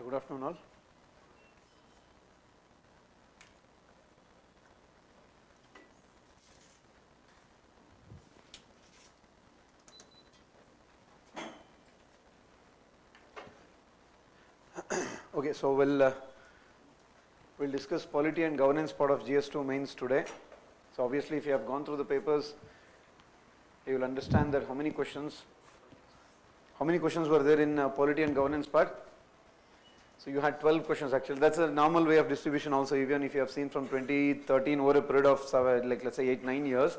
Good afternoon all. Okay, so we'll discuss polity and governance part of GS2 mains today. So obviously if you have gone through the papers, you will understand that how many questions were there in polity and governance part? So you had 12 questions actually. That's a normal way of distribution also, even if you have seen from 2013 over a period of like let's say 8-9 years.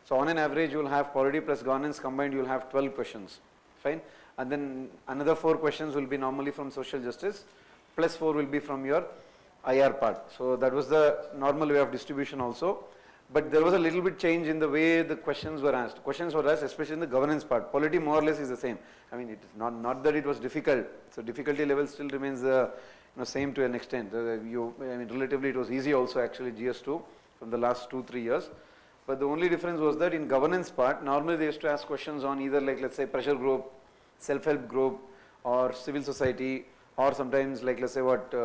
So on an average you will have polity plus governance combined, you will have 12 questions, fine. And then another 4 questions will be normally from social justice, plus 4 will be from your IR part. So that was the normal way of distribution also. But there was a little bit change in the way the questions were asked. Questions were asked especially in the governance part. Polity more or less is the same. I mean, it is not that it was difficult. So difficulty level still remains same to an extent. Relatively it was easy also actually GS2 from the last 2-3 years. But the only difference was that in governance part, normally they used to ask questions on either like let's say pressure group, self-help group, or civil society, or sometimes like let's say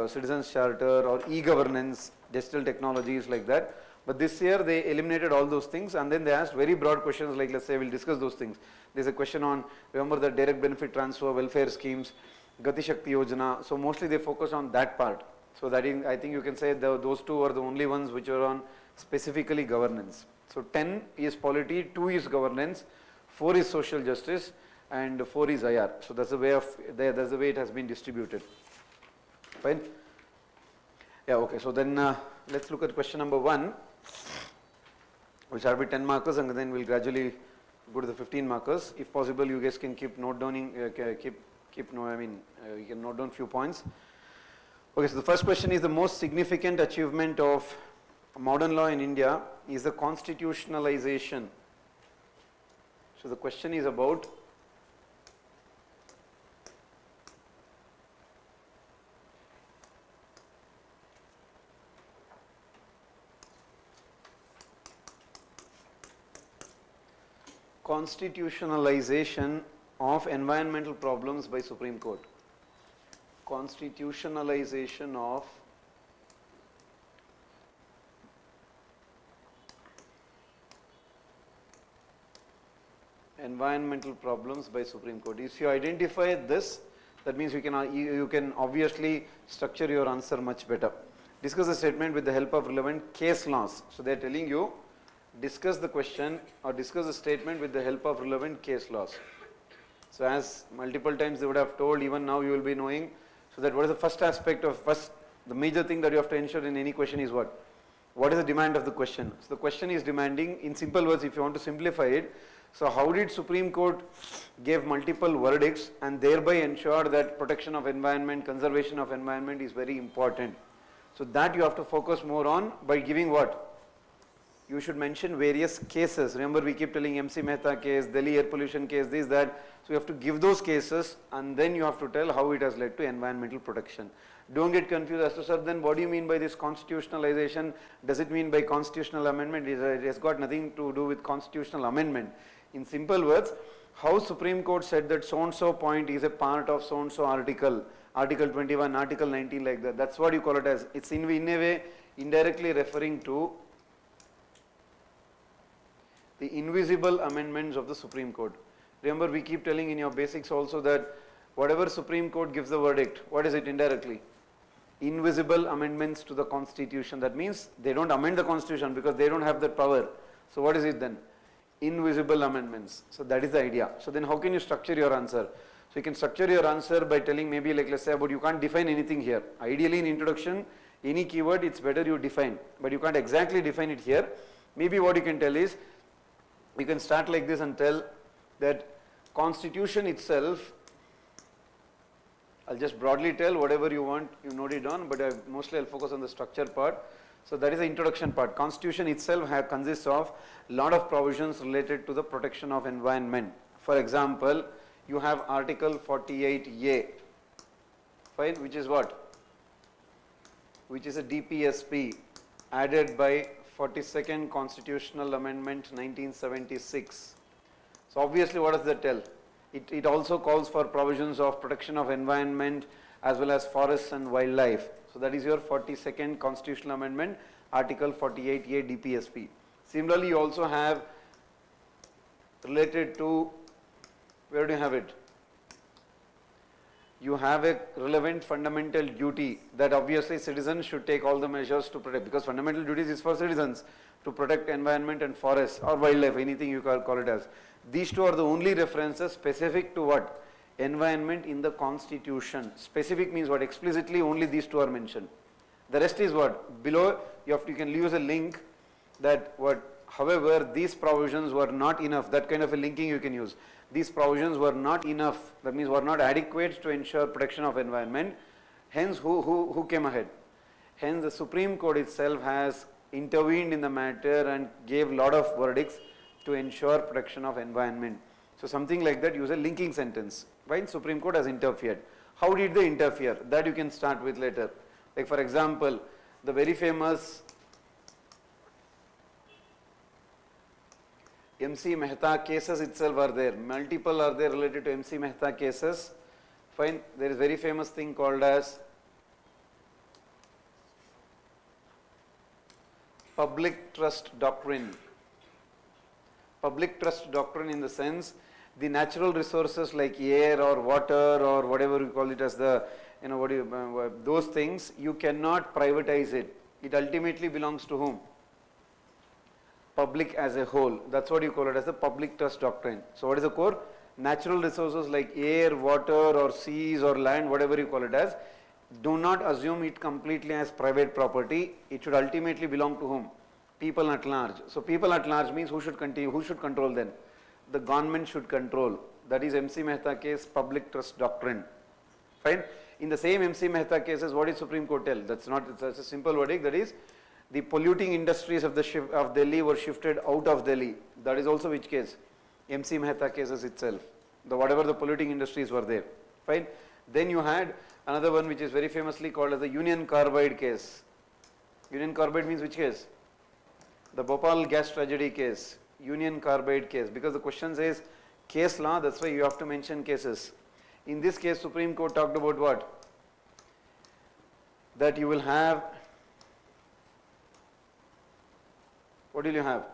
citizens charter or e-governance, digital technologies like that. But this year they eliminated all those things and then they asked very broad questions like let's say we'll discuss those things. There's a question on, remember the direct benefit transfer, welfare schemes, Gati Shakti Yojana. So mostly they focus on that part. So that is, I think you can say those two are the only ones which are on specifically governance. So 10 is polity, 2 is governance, 4 is social justice and 4 is IR. So that's the way it has been distributed. Fine. Yeah, okay. So then let's look at question number 1. Which are be 10 markers and then we'll gradually go to the 15 markers. If possible, you guys can keep note downing, you can note down few points. Okay, so the first question is the most significant achievement of modern law in India is the constitutionalization. So the question is about constitutionalization of environmental problems by Supreme Court. Constitutionalization of environmental problems by Supreme Court. If you identify this, that means you can obviously structure your answer much better. Discuss the statement with the help of relevant case laws. So they are telling you discuss the question or discuss the statement with the help of relevant case laws. So as multiple times they would have told, even now you will be knowing, so that what is the first aspect of the major thing that you have to ensure in any question is what? What is the demand of the question? So the question is demanding, in simple words if you want to simplify it, so how did Supreme Court give multiple verdicts and thereby ensure that protection of environment, conservation of environment is very important. So that you have to focus more on by giving what? You should mention various cases. Remember we keep telling MC Mehta case, Delhi air pollution case, this, that. So you have to give those cases and then you have to tell how it has led to environmental protection. Don't get confused as to, sir, then what do you mean by this constitutionalization? Does it mean by constitutional amendment? It has got nothing to do with constitutional amendment. In simple words, how Supreme Court said that so-and-so point is a part of so-and-so article, Article 21, Article 19 like that. That's what you call it as. It's in a way indirectly referring to the invisible amendments of the Supreme Court. Remember we keep telling in your basics also that whatever Supreme Court gives the verdict, what is it indirectly? Invisible amendments to the Constitution. That means they don't amend the Constitution because they don't have that power. So what is it then? Invisible amendments. So that is the idea. So then how can you structure your answer? So you can structure your answer by telling maybe like let's say about you can't define anything here. Ideally in introduction, any keyword it's better you define, but you can't exactly define it here. Maybe what you can tell is, you can start like this and tell that Constitution itself, I'll just broadly tell whatever you want, you note it down, but mostly I'll focus on the structure part. So that is the introduction part. Constitution itself consists of a lot of provisions related to the protection of environment. For example, you have Article 48A, fine, which is what? Which is a DPSP added by 42nd Constitutional Amendment 1976. So obviously what does that tell? It also calls for provisions of protection of environment as well as forests and wildlife. So that is your 42nd constitutional amendment, article 48A DPSP. Similarly, you also have related to, where do you have it? You have a relevant fundamental duty that obviously citizens should take all the measures to protect, because fundamental duties is for citizens to protect environment and forests or wildlife, anything you call it as. These two are the only references specific to what? Environment in the constitution. Specific means what? Explicitly only these two are mentioned. The rest is what? Below you can use a link that what, however, these provisions were not enough. That kind of a linking you can use. These provisions were not enough, that means were not adequate to ensure protection of environment. Hence, who came ahead? Hence, the Supreme Court itself has intervened in the matter and gave lot of verdicts to ensure protection of environment. So, something like that, use a linking sentence. Right? Supreme Court has interfered. How did they interfere? That you can start with later. Like for example, the very famous MC Mehta cases itself are there. Multiple are there related to MC Mehta cases. Fine. There is very famous thing called as public trust doctrine. Public trust doctrine in the sense the natural resources like air or water or whatever you call it as the, those things, you cannot privatize it. It ultimately belongs to whom? Public as a whole. That's what you call it as the public trust doctrine. So what is the core? Natural resources like air, water or seas or land, whatever you call it as, do not assume it completely as private property. It should ultimately belong to whom? People at large. So people at large means who should continue, who should control then? The government should control. That is MC Mehta case, public trust doctrine. Fine. In the same MC Mehta cases, what is Supreme Court tell? That's a simple verdict. That is, the polluting industries of Delhi were shifted out of Delhi. That is also which case? MC Mehta cases itself. Whatever the polluting industries were there. Fine. Then you had another one which is very famously called as the Union Carbide case. Union Carbide means which case? The Bhopal gas tragedy case. Union Carbide case. Because the question says case law, that's why you have to mention cases. In this case, Supreme Court talked about what? That you will have, what will you have?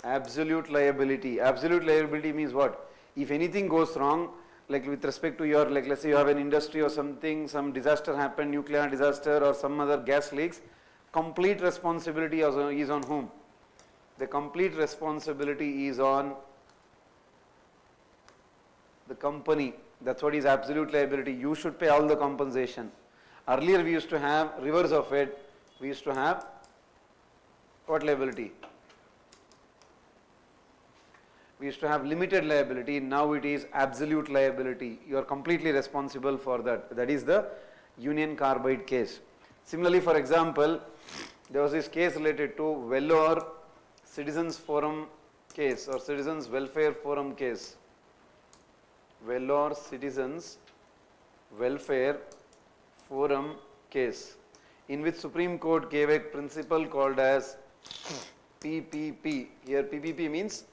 Absolute liability. Absolute liability means what? If anything goes wrong, like with respect to your, like let's say you have an industry or something, some disaster happened, nuclear disaster or some other gas leaks, complete responsibility is on whom? The complete responsibility is on the company. That's what is absolute liability. You should pay all the compensation. Earlier we used to have reverse of it. We used to have what liability? We used to have limited liability. Now it is absolute liability. You are completely responsible for that. That is the Union Carbide case. Similarly, for example, there was this case related to Vellore Citizens Forum case or Citizens Welfare Forum case. Vellore Citizens Welfare Forum case, in which Supreme Court gave a principle called as PPP. Here PPP means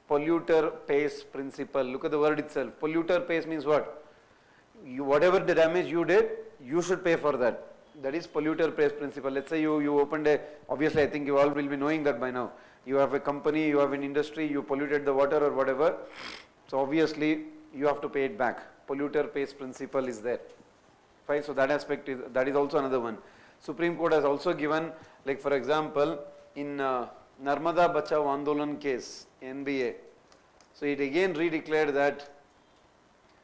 polluter pays principle. Look at the word itself. Polluter pays means what? Whatever the damage you did, you should pay for that. That is polluter pays principle. Let's say you opened a, obviously I think you all will be knowing that by now. You have a company, you have an industry, you polluted the water or whatever. So obviously you have to pay it back. Polluter pays principle is there. Fine. So that aspect is, that is also another one. Supreme Court has also given, like for example, in Narmada Bachao Andolan case, NBA. So it again redeclared that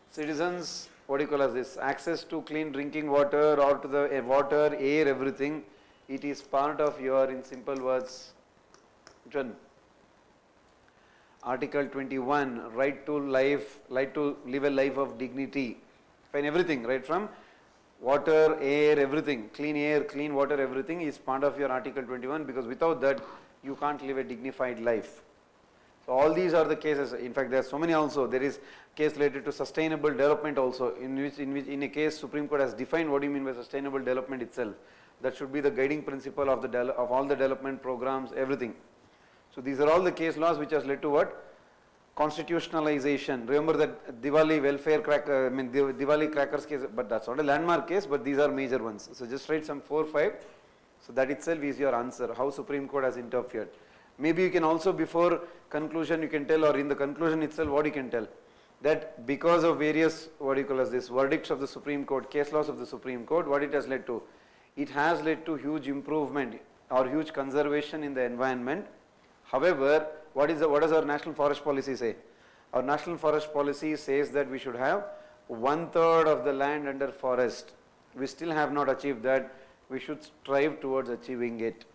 citizens, what do you call as this, access to clean drinking water or to the water, air, everything, it is part of your, in simple words, Article 21, right to life, right to live a life of dignity. Fine, everything, right from water, air, everything, clean air, clean water, everything is part of your Article 21, because without that you can't live a dignified life. So all these are the cases. In fact, there are so many also. There is case related to sustainable development also, in which in a case Supreme Court has defined what do you mean by sustainable development itself. That should be the guiding principle of all the development programs, everything. So these are all the case laws which has led to what? Constitutionalization. Remember that Diwali welfare cracker, Diwali crackers case, but that's not a landmark case, but these are major ones. So just write some 4 5. So that itself is your answer, how Supreme Court has interfered. Maybe you can also, before conclusion, you can tell, or in the conclusion itself, what you can tell, that because of various, what do you call as this, verdicts of the Supreme Court, case laws of the Supreme Court, what it has led to? It has led to huge improvement or huge conservation in the environment. However, what does our national forest policy say? Our national forest policy says that we should have 1/3 of the land under forest. We still have not achieved that. We should strive towards achieving it.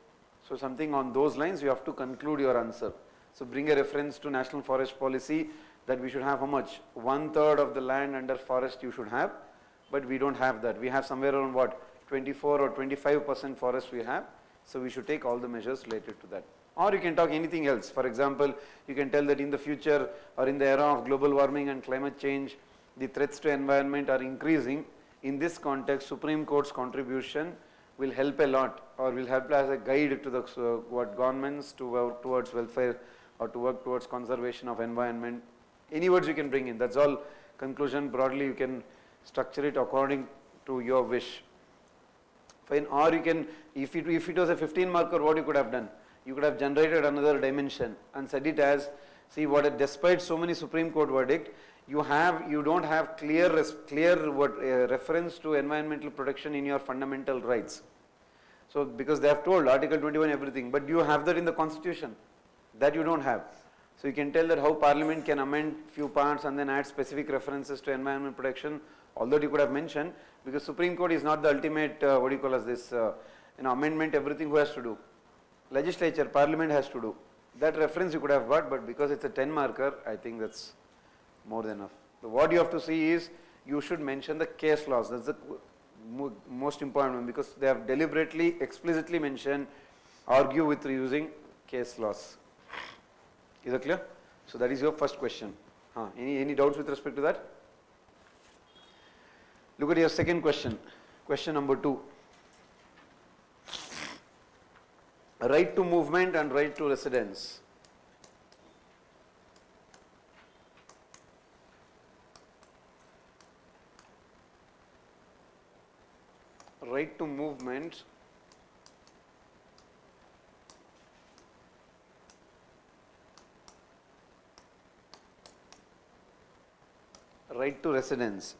So something on those lines, you have to conclude your answer. So bring a reference to national forest policy that we should have how much? 1/3 of the land under forest you should have, but we don't have that. We have somewhere around what? 24 or 25% forest we have. So we should take all the measures related to that. Or you can talk anything else. For example, you can tell that in the future or in the era of global warming and climate change, the threats to environment are increasing. In this context, Supreme Court's contribution will help a lot, or will help as a guide to the governments to work towards welfare or to work towards conservation of environment. Any words you can bring in. That's all. Conclusion broadly you can structure it according to your wish. Fine. Or you can, if it was a 15 marker, what you could have done? You could have generated another dimension and said it as, see what, despite so many Supreme Court verdict, you don't have clear reference to environmental protection in your fundamental rights. So because they have told Article 21 everything, but you have that in the Constitution, that you don't have. So you can tell that how Parliament can amend few parts and then add specific references to environment protection, although you could have mentioned, because Supreme Court is not the ultimate, amendment, everything who has to do. Legislature, Parliament has to do. That reference you could have got, but because it's a 10 marker, I think that's more than enough. So what you have to see is, you should mention the case laws. That's the most important one, because they have deliberately, explicitly mentioned, argue with using case laws. Is that clear? So that is your first question. Any doubts with respect to that? Look at your second question. Question number 2. Right to movement and right to residence. Right to movement right to residence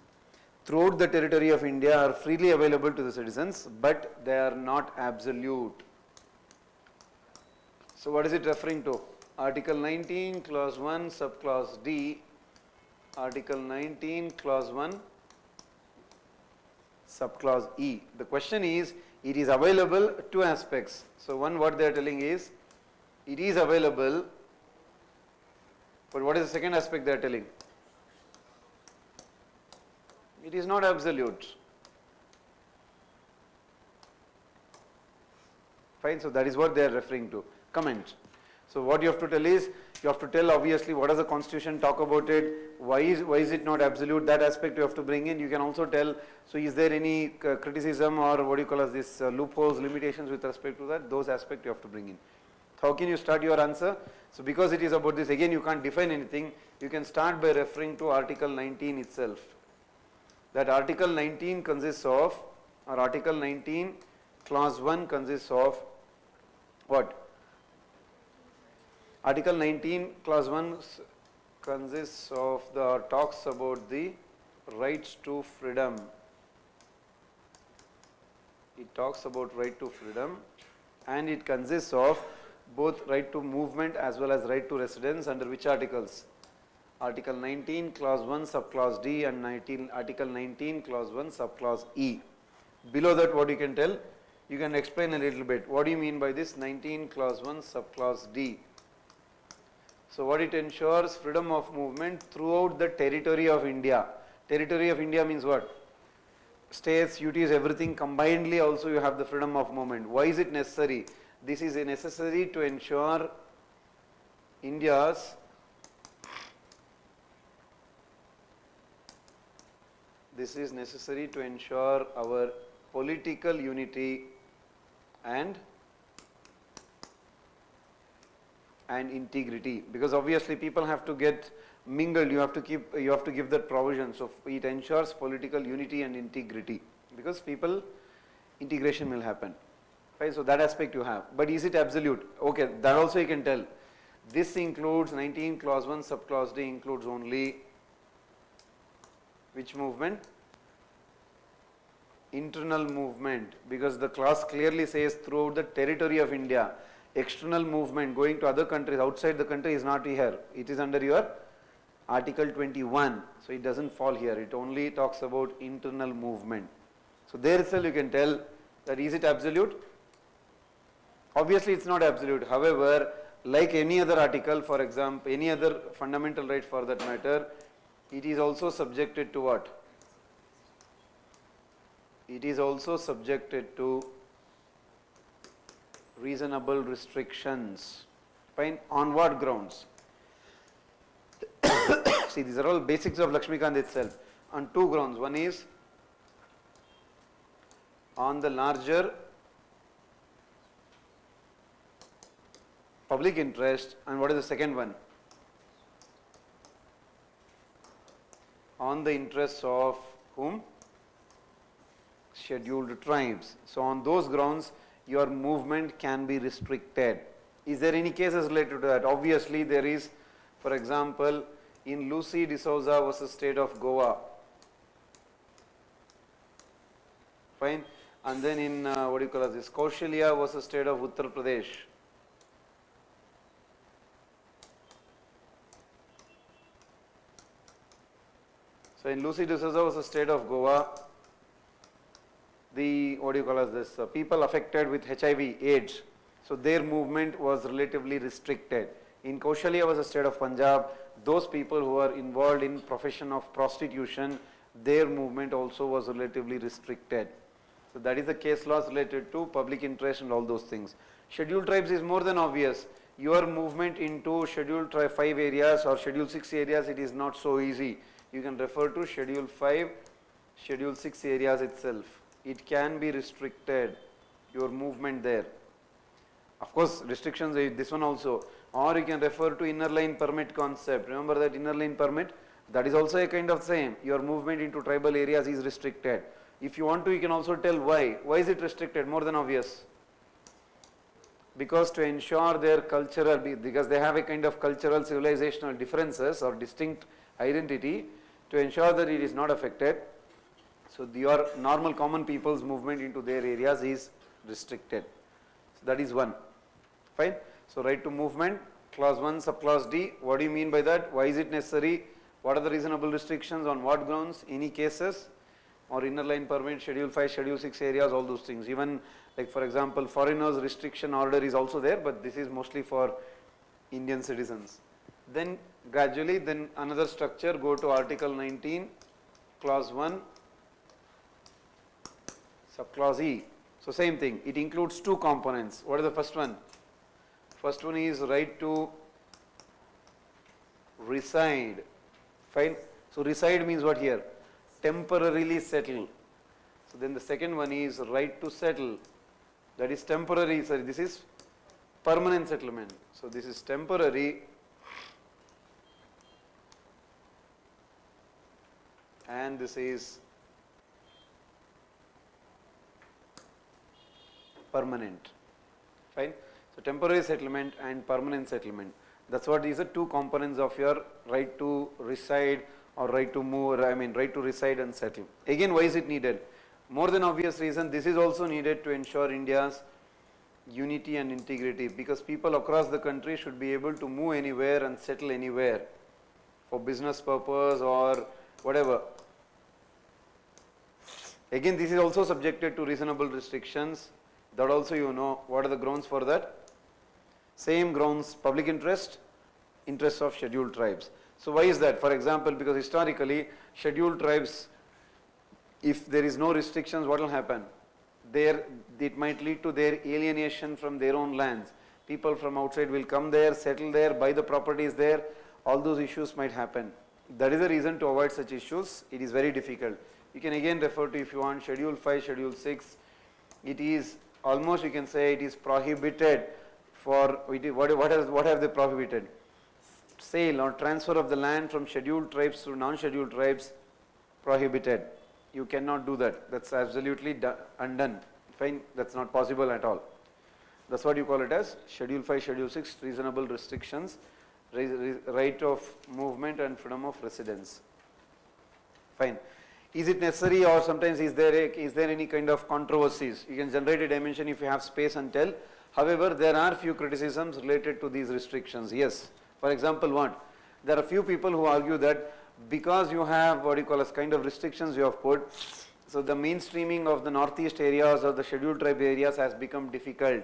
throughout the territory of India are freely available to the citizens, but they are not absolute. So what is it referring to? Article 19, clause 1, subclause D, Article 19, clause 1, subclause E. The question is, it is available, two aspects. So one, what they are telling is, it is available, but what is the second aspect they are telling? It is not absolute. Fine, so that is what they are referring to. Comment. So what you have to tell is, you have to tell obviously what does the Constitution talk about it, why is it not absolute, that aspect you have to bring in. You can also tell, so is there any criticism or what do you call as this loopholes, limitations with respect to that, those aspects you have to bring in. How can you start your answer? So because it is about this, again you can't define anything, you can start by referring to Article 19 itself. That Article 19 consists of, or Article 19 clause 1 consists of what? Article 19 clause 1 consists of talks about the rights to freedom. It talks about right to freedom, and it consists of both right to movement as well as right to residence under which articles? Article 19 clause 1 subclause D and Article 19 clause 1 subclause E. Below that what you can tell? You can explain a little bit. What do you mean by this 19 clause 1 subclause D? So what it ensures? Freedom of movement throughout the territory of India. Territory of India means what? States, UTs, everything combinedly also you have the freedom of movement. Why is it necessary? This is necessary to ensure India's This is necessary to ensure our political unity and and integrity, because obviously people have to get mingled, you have to give that provision. So it ensures political unity and integrity, because people integration will happen. Right? So that aspect you have. But is it absolute? Okay, that also you can tell. This includes 19 clause 1 subclause D includes only which movement? Internal movement, because the clause clearly says throughout the territory of India. External movement going to other countries outside the country is not here. It is under your Article 21. So it doesn't fall here. It only talks about internal movement. So there itself you can tell that is it absolute? Obviously it's not absolute. However, like any other article, for example, any other fundamental right for that matter, it is also subjected to what? It is also subjected to reasonable restrictions. Fine. On what grounds? See, these are all basics of Lakshmikant itself. On two grounds. One is on the larger public interest, and what is the second one? On the interests of whom? Scheduled tribes. So on those grounds your movement can be restricted. Is there any cases related to that? Obviously there is. For example, in Lucy D'Souza versus State of Goa. Fine. And then in what do you call this? Kaushalya versus State of Uttar Pradesh. So in Lucy D'Souza versus State of Goa, the what do you call this? People affected with HIV/AIDS, so their movement was relatively restricted. In Kaushalya versus State of Punjab, those people who are involved in profession of prostitution, their movement also was relatively restricted. So that is the case laws related to public interest and all those things. Scheduled tribes is more than obvious. Your movement into Scheduled Tribe 5 areas or Schedule 6 areas, it is not so easy. You can refer to Schedule 5, Schedule 6 areas itself. It can be restricted, your movement there. Of course, restrictions, this one also. Or you can refer to inner line permit concept. Remember that inner line permit? That is also a kind of same. Your movement into tribal areas is restricted. If you want to, you can also tell why. Why is it restricted? More than obvious. Because to ensure their cultural, because they have a kind of cultural civilizational differences or distinct identity, to ensure that it is not affected. So your normal common people's movement into their areas is restricted. So that is one. Fine. So right to movement, clause 1, subclause D. What do you mean by that? Why is it necessary? What are the reasonable restrictions? On what grounds? Any cases? Or inner line permit, Schedule 5, Schedule 6 areas, all those things. Even like for example, foreigners restriction order is also there, but this is mostly for Indian citizens. Then gradually, then another structure, go to Article 19, clause 1, subclause E. So same thing, it includes two components. What is the first one? First one is right to reside. Fine. So reside means what here? Temporarily settle. So then the second one is right to settle. That is temporary, sorry, this is permanent settlement. So this is temporary and this is permanent. Fine. So temporary settlement and permanent settlement. That's what is the two components of your right to reside or right to move, right to reside and settle. Again, why is it needed? More than obvious reason, this is also needed to ensure India's unity and integrity, because people across the country should be able to move anywhere and settle anywhere for business purpose or whatever. Again, this is also subjected to reasonable restrictions. That also you know. What are the grounds for that? Same grounds, public interest, interests of scheduled tribes. So why is that? For example, because historically scheduled tribes, if there is no restrictions, what will happen? It might lead to their alienation from their own lands. People from outside will come there, settle there, buy the properties there. All those issues might happen. That is the reason to avoid such issues. It is very difficult. You can again refer to, if you want, Schedule 5, Schedule 6. It is almost, you can say, it is prohibited for, what have they prohibited? Sale or transfer of the land from scheduled tribes to non-scheduled tribes, prohibited. You cannot do that. That's absolutely undone. Fine, that's not possible at all. That's what you call it as Schedule 5, Schedule 6, reasonable restrictions, right of movement and freedom of residence. Fine. Is it necessary, or sometimes is there any kind of controversies? You can generate a dimension if you have space and tell. However, there are few criticisms related to these restrictions. Yes. For example, what? There are few people who argue that because you have what you call as kind of restrictions you have put, so the mainstreaming of the northeast areas or the scheduled tribe areas has become difficult.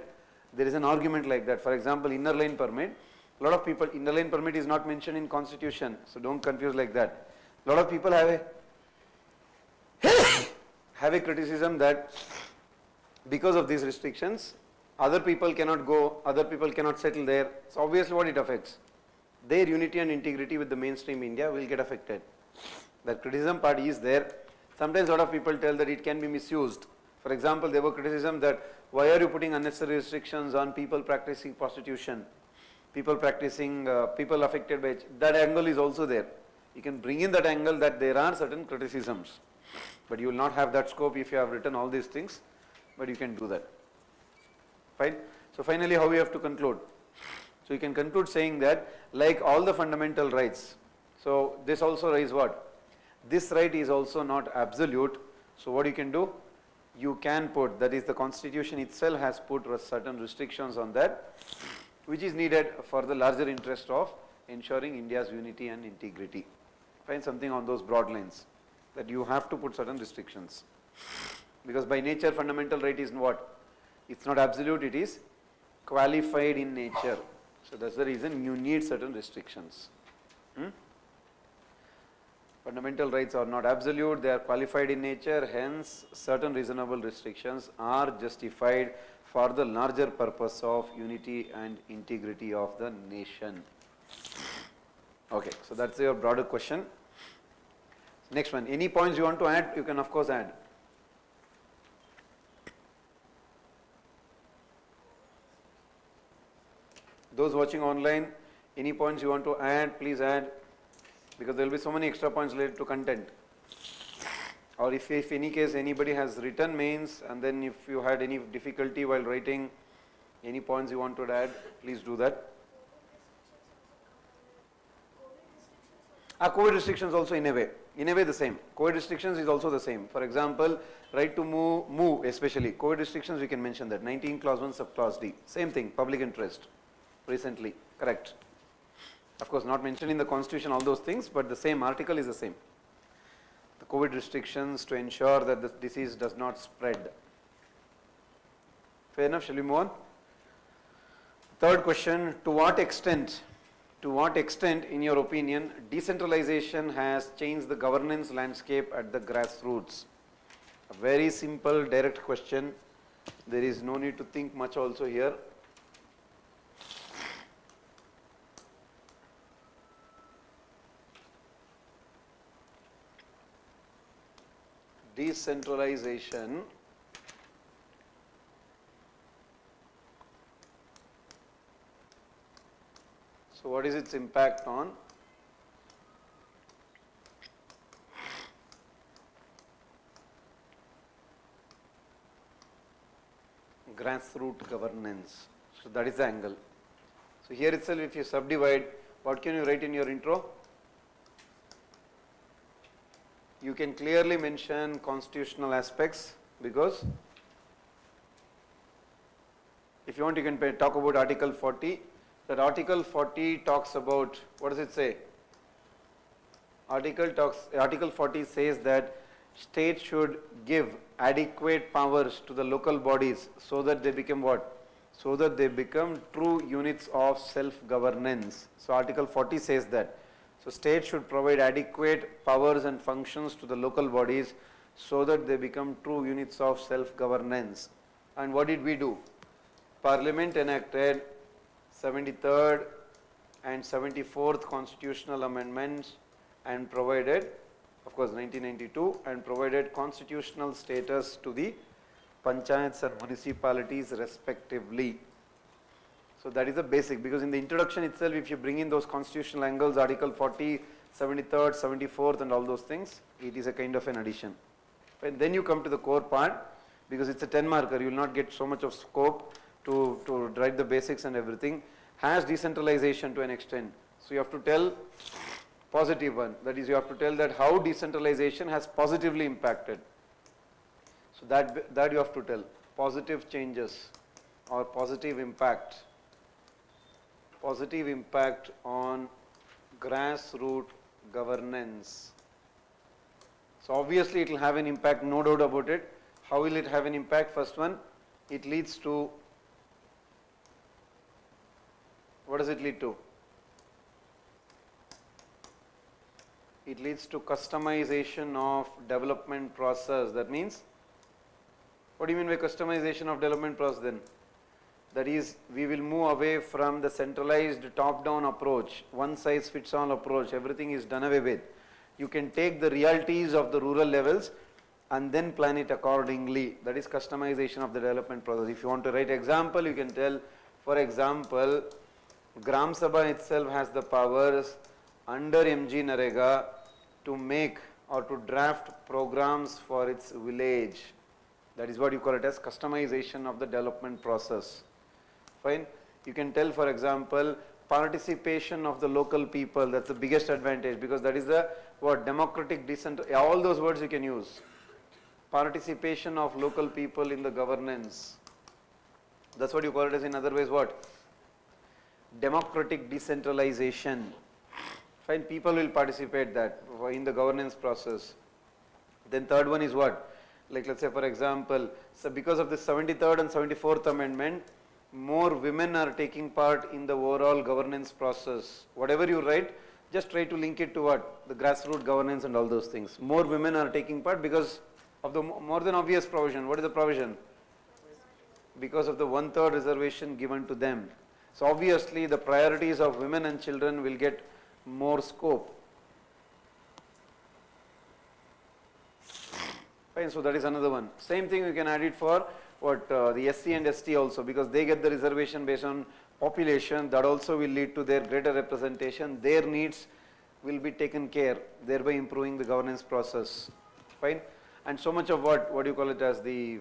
There is an argument like that. For example, inner line permit, a lot of people, inner line permit is not mentioned in constitution, so don't confuse like that. A lot of people have a criticism that because of these restrictions, other people cannot go, other people cannot settle there. So obviously what it affects? Their unity and integrity with the mainstream India will get affected. That criticism part is there. Sometimes a lot of people tell that it can be misused. For example, there were criticism that why are you putting unnecessary restrictions on people practicing prostitution, people practicing, people affected by, that angle is also there. You can bring in that angle that there are certain criticisms, but you will not have that scope if you have written all these things, but you can do that. Fine. So finally, how we have to conclude? So you can conclude saying that like all the fundamental rights, so this also is what? This right is also not absolute. So what you can do? You can put, that is the constitution itself has put certain restrictions on that, which is needed for the larger interest of ensuring India's unity and integrity. Find something on those broad lines, that you have to put certain restrictions. Because by nature fundamental right is what? It's not absolute, it is qualified in nature. So that's the reason you need certain restrictions. Fundamental rights are not absolute, they are qualified in nature, hence certain reasonable restrictions are justified for the larger purpose of unity and integrity of the nation. Okay, so that's your broader question. Next one, any points you want to add, you can of course add. Those watching online, any points you want to add, please add, because there will be so many extra points related to content. Or if any case anybody has written mains and then if you had any difficulty while writing, any points you want to add, please do that. COVID restrictions also in a way the same. COVID restrictions is also the same. For example, right to move especially, COVID restrictions we can mention that, 19 clause 1 sub clause D, same thing, public interest, recently, correct. Of course not mentioned in the constitution all those things, but the same article is the same. The COVID restrictions to ensure that the disease does not spread. Fair enough, shall we move on? Third question, to what extent in your opinion decentralization has changed the governance landscape at the grassroots? A very simple direct question, there is no need to think much also here. Decentralization so what is its impact on grassroots governance? So that is the angle. So here itself if you subdivide, what can you write in your intro? You can clearly mention constitutional aspects, because if you want you can talk about Article 40. That Article 40 talks about, what does it say? Article 40 says that state should give adequate powers to the local bodies so that they become what? So that they become true units of self-governance. So Article 40 says that. So state should provide adequate powers and functions to the local bodies so that they become true units of self-governance. And what did we do? Parliament enacted 73rd and 74th constitutional amendments and provided, of course 1992, and provided constitutional status to the panchayats and municipalities respectively. So that is the basic, because in the introduction itself, if you bring in those constitutional angles, Article 40, 73rd, 74th and all those things, it is a kind of an addition. And then you come to the core part, because it's a 10 marker, you will not get so much of scope to write the basics and everything. Has decentralization to an extent. So you have to tell positive one, that is you have to tell that how decentralization has positively impacted. So that you have to tell, positive changes or positive impact on grassroots governance. So obviously it will have an impact, no doubt about it. How will it have an impact? First one, it leads to, what does it lead to? It leads to customization of development process. That means, what do you mean by customization of development process then? That is, we will move away from the centralized top-down approach, one size fits all approach, everything is done away with. You can take the realities of the rural levels and then plan it accordingly. That is customization of the development process. If you want to write example, you can tell, for example, Gram Sabha itself has the powers under MG Narega to make or to draft programs for its village. That is what you call it as customization of the development process. Fine. You can tell, for example, participation of the local people. That's the biggest advantage, because that is the what democratic all those words you can use. Participation of local people in the governance. That's what you call it as, in other ways what? Democratic decentralization. Fine, people will participate that in the governance process. Then third one is what? Like let's say for example, so because of the 73rd and 74th amendment, more women are taking part in the overall governance process. Whatever you write, just try to link it to what? The grassroots governance and all those things. More women are taking part because of the more than obvious provision. What is the provision? Because of the 1/3 reservation given to them. So obviously the priorities of women and children will get more scope. Fine, so that is another one. Same thing you can add it for what the SC and ST also, because they get the reservation based on population. That also will lead to their greater representation. Their needs will be taken care, thereby improving the governance process. Fine, and so much of what do you call it as the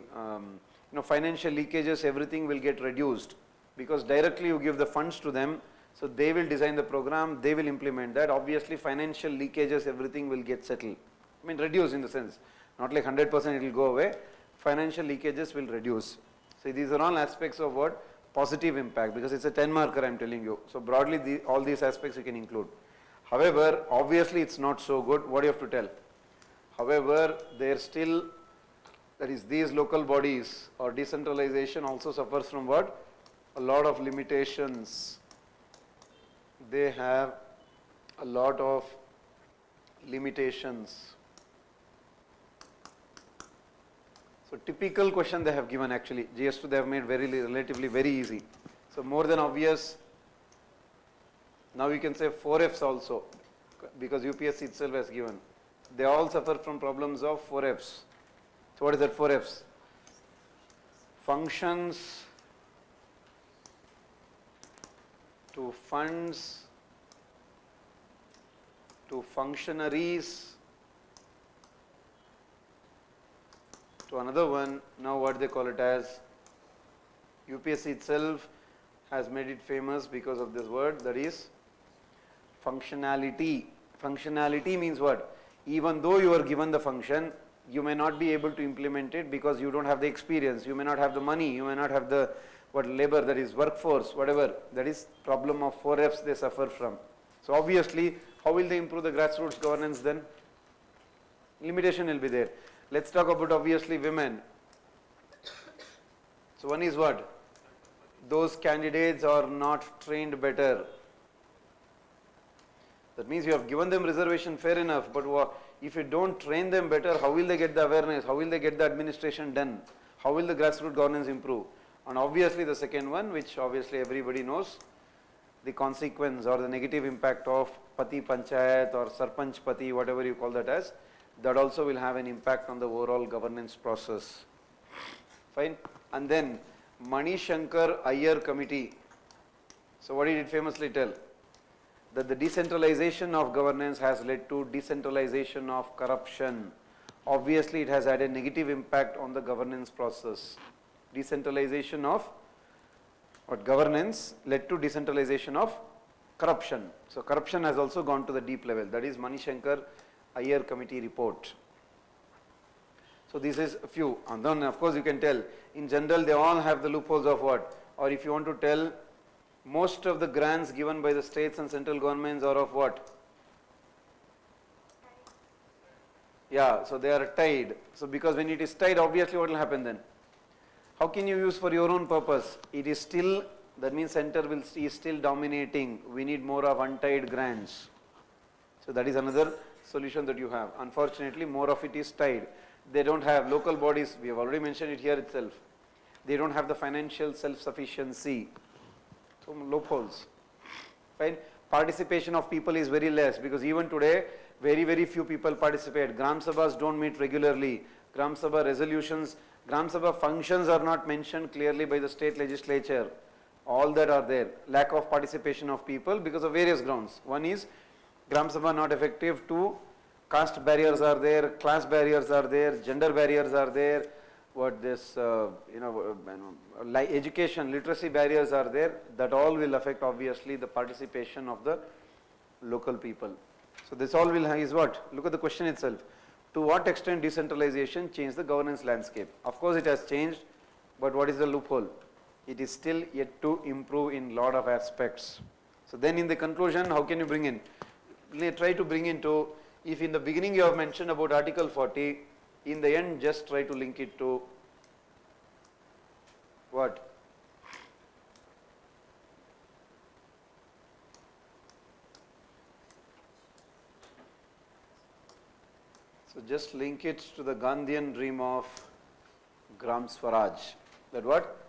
financial leakages, everything will get reduced, because directly you give the funds to them, so they will design the program, they will implement that. Obviously financial leakages, everything will get settled. I mean reduce in the sense, not like 100% it will go away, financial leakages will reduce. So these are all aspects of what? Positive impact, because it's a 10 marker I am telling you. So broadly all these aspects you can include. However, obviously it's not so good. What do you have to tell? However, there still, that is these local bodies or decentralization also suffers from what? A lot of limitations. They have a lot of limitations. So typical question they have given actually, GS2 they have made relatively very easy. So more than obvious, now we can say 4Fs also, because UPSC itself has given. They all suffer from problems of 4Fs. So what is that 4Fs? Functions to funds to functionaries to another one. Now what they call it as, UPSC itself has made it famous because of this word, that is functionality. Functionality means what? Even though you are given the function, you may not be able to implement it because you don't have the experience, you may not have the money, you may not have the labor, that is workforce, whatever. That is problem of 4Fs they suffer from. So obviously, how will they improve the grassroots governance then? Limitation will be there. Let's talk about obviously women. So one is what? Those candidates are not trained better. That means you have given them reservation, fair enough, but if you don't train them better, how will they get the awareness? How will they get the administration done? How will the grassroots governance improve? And obviously the second one, which obviously everybody knows, the consequence or the negative impact of Pati Panchayat or Sarpanch Pati, whatever you call that as, that also will have an impact on the overall governance process. Fine. And then Mani Shankar Iyer committee. So what did it famously tell? That the decentralization of governance has led to decentralization of corruption. Obviously, it has had a negative impact on the governance process. Decentralization of what governance led to decentralization of corruption. So corruption has also gone to the deep level. That is Manishankar Iyer committee report. So this is a few, and then of course you can tell, in general they all have the loopholes of what, or if you want to tell, most of the grants given by the states and central governments are of what? Yeah, so they are tied. So because when it is tied, obviously what will happen then? How can you use for your own purpose? It is still, that means center is still dominating. We need more of untied grants. So that is another solution that you have. Unfortunately, more of it is tied. They don't have local bodies, we have already mentioned it here itself. They don't have the financial self-sufficiency. So loopholes. Fine. Participation of people is very less because even today, very few people participate. Gram Sabhas don't meet regularly. Gram Sabha resolutions, Gram Sabha functions are not mentioned clearly by the state legislature. All that are there. Lack of participation of people because of various grounds. One is Gram Sabha not effective. Two, caste barriers are there, class barriers are there, gender barriers are there, education, literacy barriers are there. That all will affect obviously the participation of the local people. So this all will is what? Look at the question itself. To what extent decentralization changed the governance landscape? Of course it has changed, but what is the loophole? It is still yet to improve in lot of aspects. So then in the conclusion, how can you bring in? Try to bring into, if in the beginning you have mentioned about Article 40, in the end just try to link it to what? So just link it to the Gandhian dream of Gram Swaraj. That what?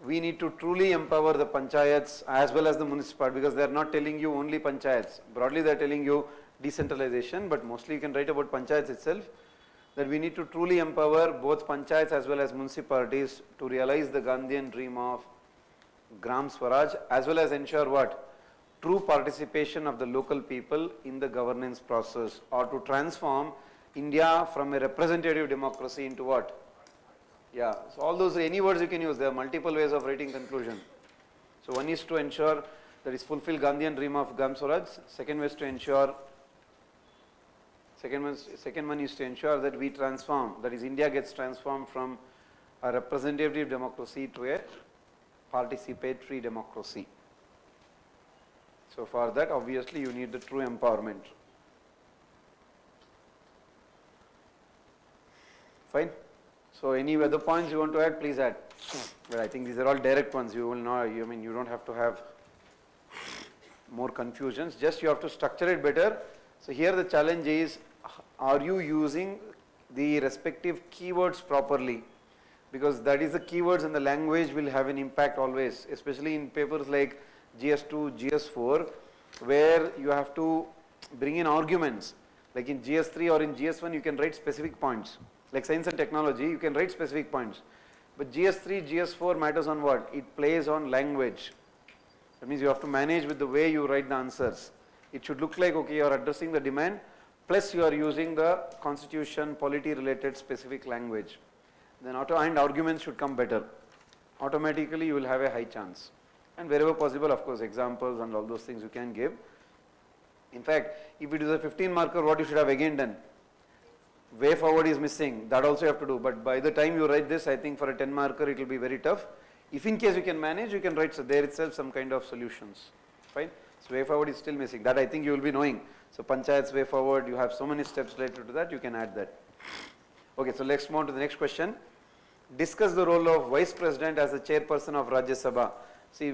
We need to truly empower the panchayats as well as the municipality, because they are not telling you only panchayats. Broadly they are telling you decentralization, but mostly you can write about panchayats itself, that we need to truly empower both panchayats as well as municipalities to realize the Gandhian dream of Gram Swaraj, as well as ensure what? True participation of the local people in the governance process, or to transform India from a representative democracy into what? Yeah, so all those, any words you can use, there are multiple ways of writing conclusion. So one is to ensure that is fulfill Gandhian dream of Gram Swaraj. Second is to ensure, second one is to ensure that we transform, that is India gets transformed from a representative democracy to a participatory democracy. So for that obviously you need the true empowerment. Fine. So any other points you want to add, please add. But I think these are all direct ones. You will not, you don't have to have more confusions. Just you have to structure it better. So here the challenge is, are you using the respective keywords properly? Because that is the keywords and the language will have an impact always, especially in papers like GS2, GS4, where you have to bring in arguments. Like in GS3 or in GS1 you can write specific points. Like science and technology, you can write specific points. But GS3, GS4 matters on what? It plays on language. That means you have to manage with the way you write the answers. It should look like, okay, you are addressing the demand, plus you are using the constitution, polity related specific language. Then and arguments should come better. Automatically you will have a high chance. And wherever possible, of course, examples and all those things you can give. In fact, if it is a 15 marker, what you should have again done? Way forward is missing, that also you have to do, but by the time you write this, I think for a 10 marker it will be very tough. If in case you can manage, you can write there itself some kind of solutions. Fine. So way forward is still missing, that I think you will be knowing. So panchayats way forward, you have so many steps related to that, you can add that. Okay, so let's move on to the next question. Discuss the role of Vice President as the chairperson of Rajya Sabha. See,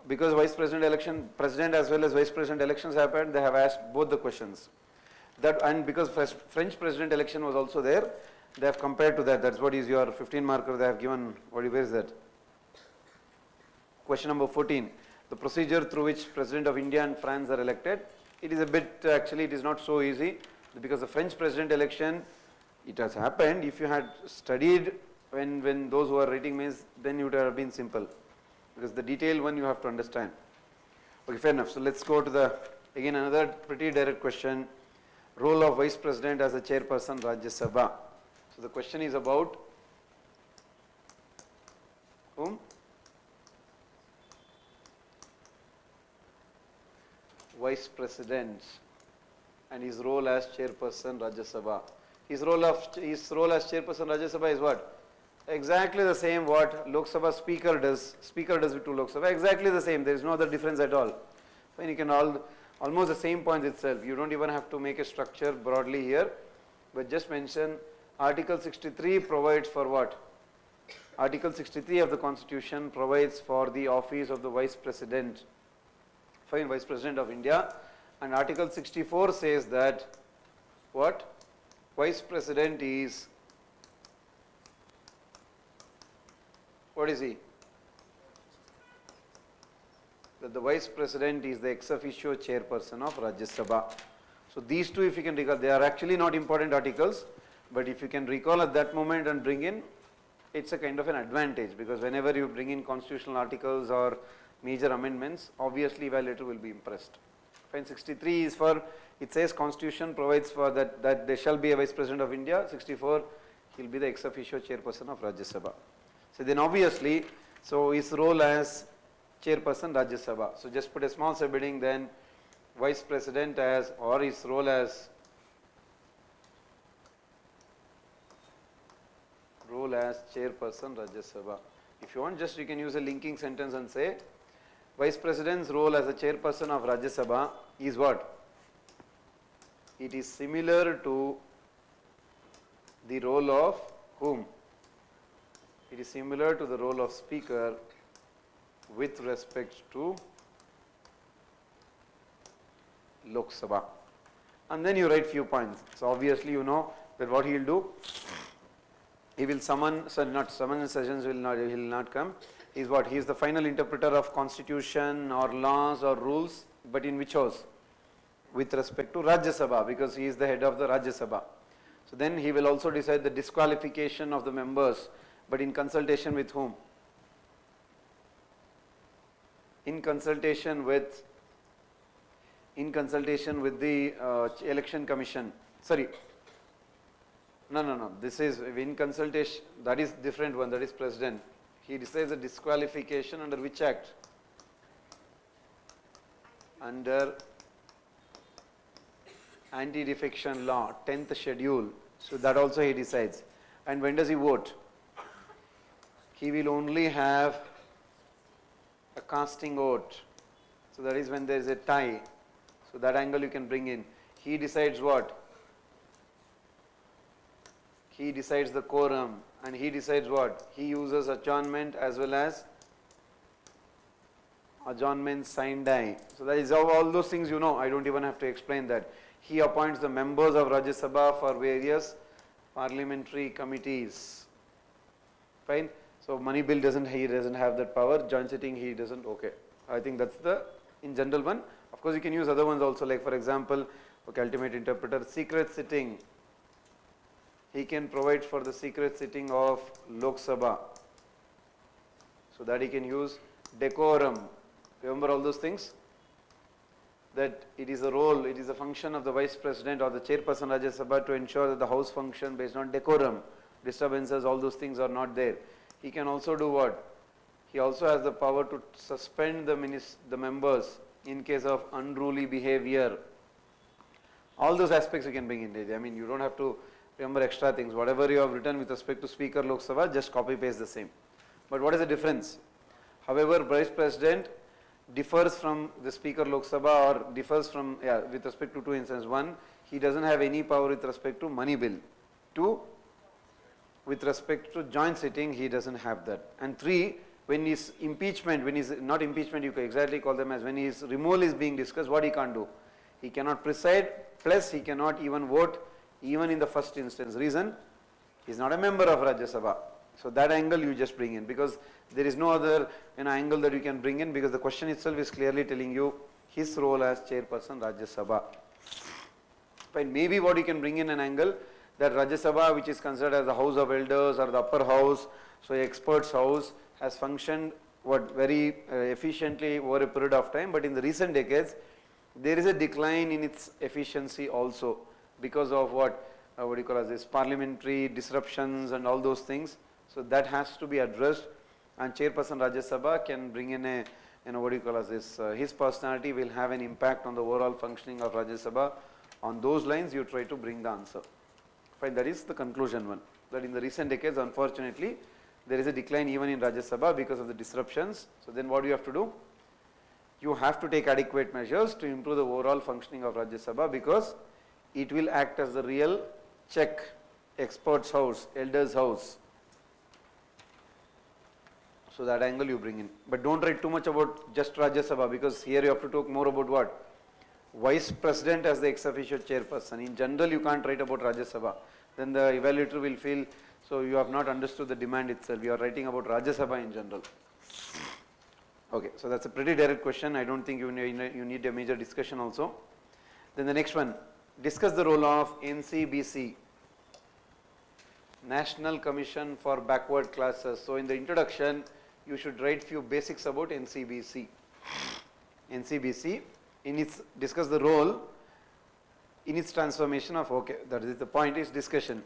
because Vice President election, President as well as Vice President elections happened, they have asked both the questions. That, and because French President election was also there, they have compared to that. That's what is your 15 marker they have given. Where is that? Question number 14. The procedure through which President of India and France are elected. It is a bit, actually it is not so easy, because the French President election, it has happened. If you had studied when those who are writing means, then it would have been simple. because the detailed one you have to understand. Okay, fair enough. So let's go to the, again another pretty direct question. Role of Vice President as a chairperson Rajya Sabha. So the question is about whom? Vice President and his role as chairperson Rajya Sabha. His role as chairperson Rajya Sabha is what? Exactly the same what Lok Sabha Speaker does. Speaker does with to Lok Sabha. Exactly the same. There is no other difference at all. Fine, you can almost the same points itself. You don't even have to make a structure broadly here, but just mention Article 63 provides for what? Article 63 of the Constitution provides for the office of the Vice President. Fine, Vice President of India. And Article 64 says that what? Vice President is, what is he? That the Vice President is the ex officio chairperson of Rajya Sabha. So these two, if you can recall, they are actually not important articles, but if you can recall at that moment and bring in, it's a kind of an advantage, because whenever you bring in constitutional articles or major amendments, obviously evaluator will be impressed. Fine, 63 is for, it says Constitution provides for that there shall be a Vice President of India. 64, he will be the ex officio chairperson of Rajya Sabha. So then obviously, so his role as chairperson Rajya Sabha. So just put a small subheading, then Vice President as, or his role as chairperson Rajya Sabha. If you want, just you can use a linking sentence and say Vice President's role as a chairperson of Rajya Sabha is what? It is similar to the role of whom? It is similar to the role of Speaker with respect to Lok Sabha. And then you write few points. So obviously you know that what he will do, he will summon, not summon sessions, he will not come. He is what? He is the final interpreter of constitution or laws or rules, but in which house? With respect to Rajya Sabha, because he is the head of the Rajya Sabha. So then he will also decide the disqualification of the members, but in consultation with whom? In consultation with the election commission. Sorry. No. This is in consultation, that is different one, that is president. He decides the disqualification under which act? Under anti-defection law, 10th schedule. So that also he decides. And when does he vote? He will only have a casting vote. So that is when there is a tie. So that angle you can bring in. He decides what? He decides the quorum, and he decides what? He uses adjournment as well as adjournment sign die. So that is all those things you know. I don't even have to explain that. He appoints the members of Rajya Sabha for various parliamentary committees. Fine. So money bill he doesn't have that power. Joint sitting he doesn't. Okay. I think that's the in general one. Of course you can use other ones also, like for example, okay, ultimate interpreter, secret sitting. He can provide for the secret sitting of Lok Sabha. So that he can use decorum. Remember all those things? That it is a role, it is a function of the Vice President or the Chairperson Rajya Sabha to ensure that the House function based on decorum, disturbances, all those things are not there. He can also do what? He also has the power to suspend the members in case of unruly behavior. All those aspects you can bring in. I mean, you don't have to remember extra things. Whatever you have written with respect to Speaker Lok Sabha, just copy paste the same. But what is the difference? However, Vice President differs from the Speaker Lok Sabha, or differs from, with respect to two instances. One, he doesn't have any power with respect to money bill. Two, with respect to joint sitting, he doesn't have that. And three, when his impeachment, when his, not impeachment, you can exactly call them as, when his removal is being discussed, what he can't do? He cannot preside, plus he cannot even vote, even in the first instance. Reason? He is not a member of Rajya Sabha. So that angle you just bring in, because there is no other angle that you can bring in, because the question itself is clearly telling you his role as Chairperson Rajya Sabha. But maybe what you can bring in an angle, that Rajya Sabha, which is considered as the House of Elders or the upper house, so experts house, has functioned very efficiently over a period of time, but in the recent decades there is a decline in its efficiency also because of what do you call as this parliamentary disruptions and all those things. So that has to be addressed, and Chairperson Rajya Sabha can bring in a what do you call as this his personality will have an impact on the overall functioning of Rajya Sabha. On those lines you try to bring the answer. Fine, that is the conclusion one, that in the recent decades unfortunately there is a decline even in Rajya Sabha because of the disruptions. So then what do you have to do? You have to take adequate measures to improve the overall functioning of Rajya Sabha, because it will act as the real check, experts house, elders house. So that angle you bring in, but don't write too much about just Rajya Sabha, because here you have to talk more about what? Vice President as the ex officio chairperson. In general you can't write about Rajya Sabha, then the evaluator will feel so you have not understood the demand itself, you are writing about Rajya Sabha in general. Okay, so that's a pretty direct question, I don't think you need a major discussion also. Then the next one, discuss the role of NCBC, National Commission for Backward Classes. So in the introduction you should write few basics about NCBC. NCBC, discuss the role in its transformation of, okay, that is the point, is discussion.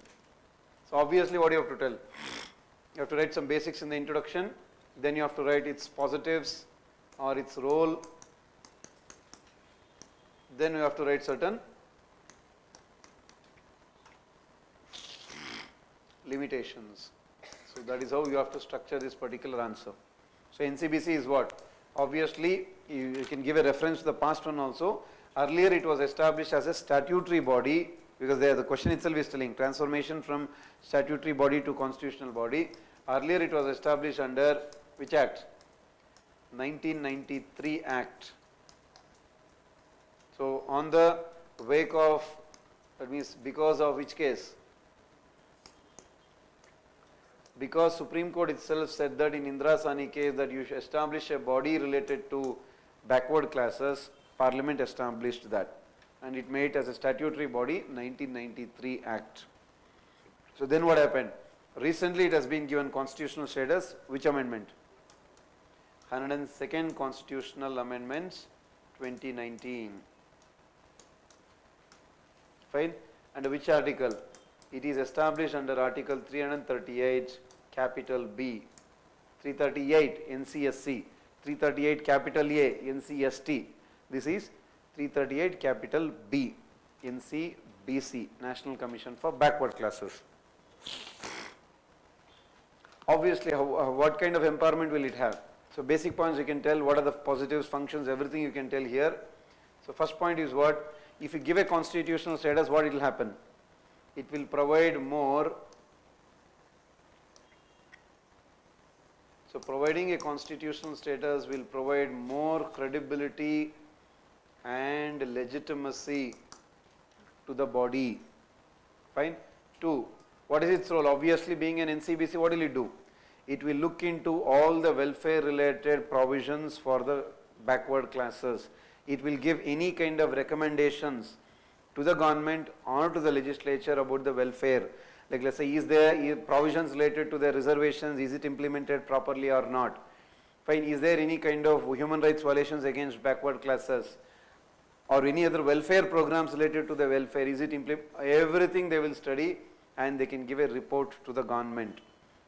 So obviously what you have to tell? You have to write some basics in the introduction, then you have to write its positives or its role, then you have to write certain limitations. So that is how you have to structure this particular answer. So NCBC is what? Obviously you can give a reference to the past one also. Earlier it was established as a statutory body, because there the question itself is telling transformation from statutory body to constitutional body. Earlier it was established under which act? 1993 Act. So on the wake of, that means because of which case? Because Supreme Court itself said that in Indira Sani case that you should establish a body related to backward classes, Parliament established that, and it made it as a statutory body, 1993 Act. So then what happened? Recently it has been given constitutional status. Which amendment? 102nd Constitutional Amendments 2019. Fine. Under which article? It is established under Article 338 capital B, 338 NCSC, 338 capital A NCST. This is 338 capital B NCBC, National Commission for Backward Classes. Obviously, what kind of empowerment will it have? So basic points you can tell, what are the positives, functions, everything you can tell here. So first point is what? If you give a constitutional status, what it will happen? It will provide more. So providing a constitutional status will provide more credibility and legitimacy to the body. Fine. 2. What is its role? Obviously being an NCBC, what will it do? It will look into all the welfare related provisions for the backward classes. It will give any kind of recommendations to the government or to the legislature about the welfare. Like let's say, is there provisions related to the reservations, is it implemented properly or not? Fine, is there any kind of human rights violations against backward classes or any other welfare programs related to the welfare, is it implemented? Everything they will study and they can give a report to the government.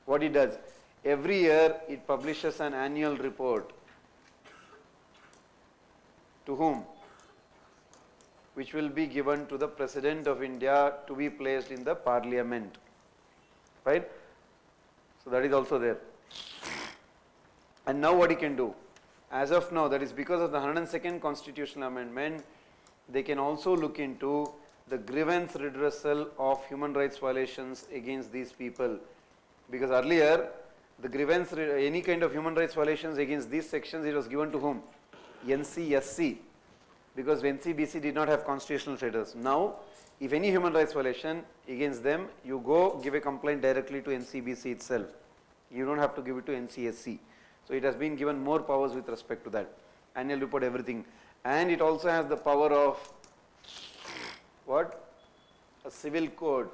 What it does? Every year it publishes an annual report. To whom? Which will be given to the President of India to be placed in the Parliament. Right? So that is also there. And now what he can do? As of now, that is because of the 102nd Constitutional Amendment, they can also look into the grievance redressal of human rights violations against these people. Because earlier, the grievance, any kind of human rights violations against these sections, it was given to whom? NCSC. Because NCBC did not have constitutional status. Now, if any human rights violation against them, you go give a complaint directly to NCBC itself. You don't have to give it to NCSC. So it has been given more powers with respect to that. Annual report, everything. And it also has the power of what? A civil code.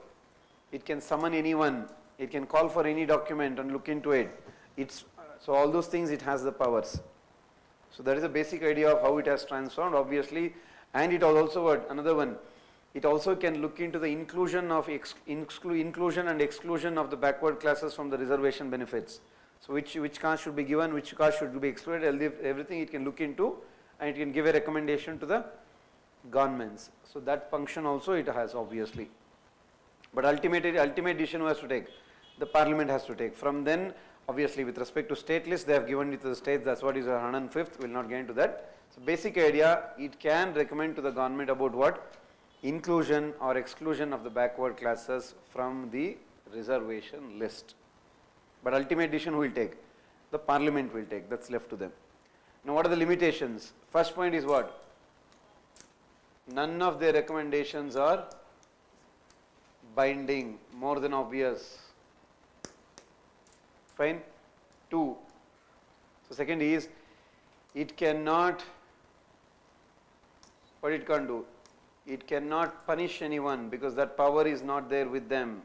It can summon anyone. It can call for any document and look into it. Its So all those things it has the powers. So that is the basic idea of how it has transformed, obviously. And it was also another one. It also can look into the inclusion of inclusion and exclusion of the backward classes from the reservation benefits. So which caste should be given, which caste should be excluded, everything it can look into, and it can give a recommendation to the governments. So that function also it has, obviously. But ultimate decision who has to take? The parliament has to take. From then, obviously, with respect to state list, they have given it to the states. That's what is 105th. We will not get into that. So basic idea, it can recommend to the government about what? Inclusion or exclusion of the backward classes from the reservation list. But ultimate decision who will take? The parliament will take. That's left to them. Now what are the limitations? First point is what? None of their recommendations are binding, more than obvious. Fine. 2. So second is, it cannot, what it can't do? It cannot punish anyone because that power is not there with them.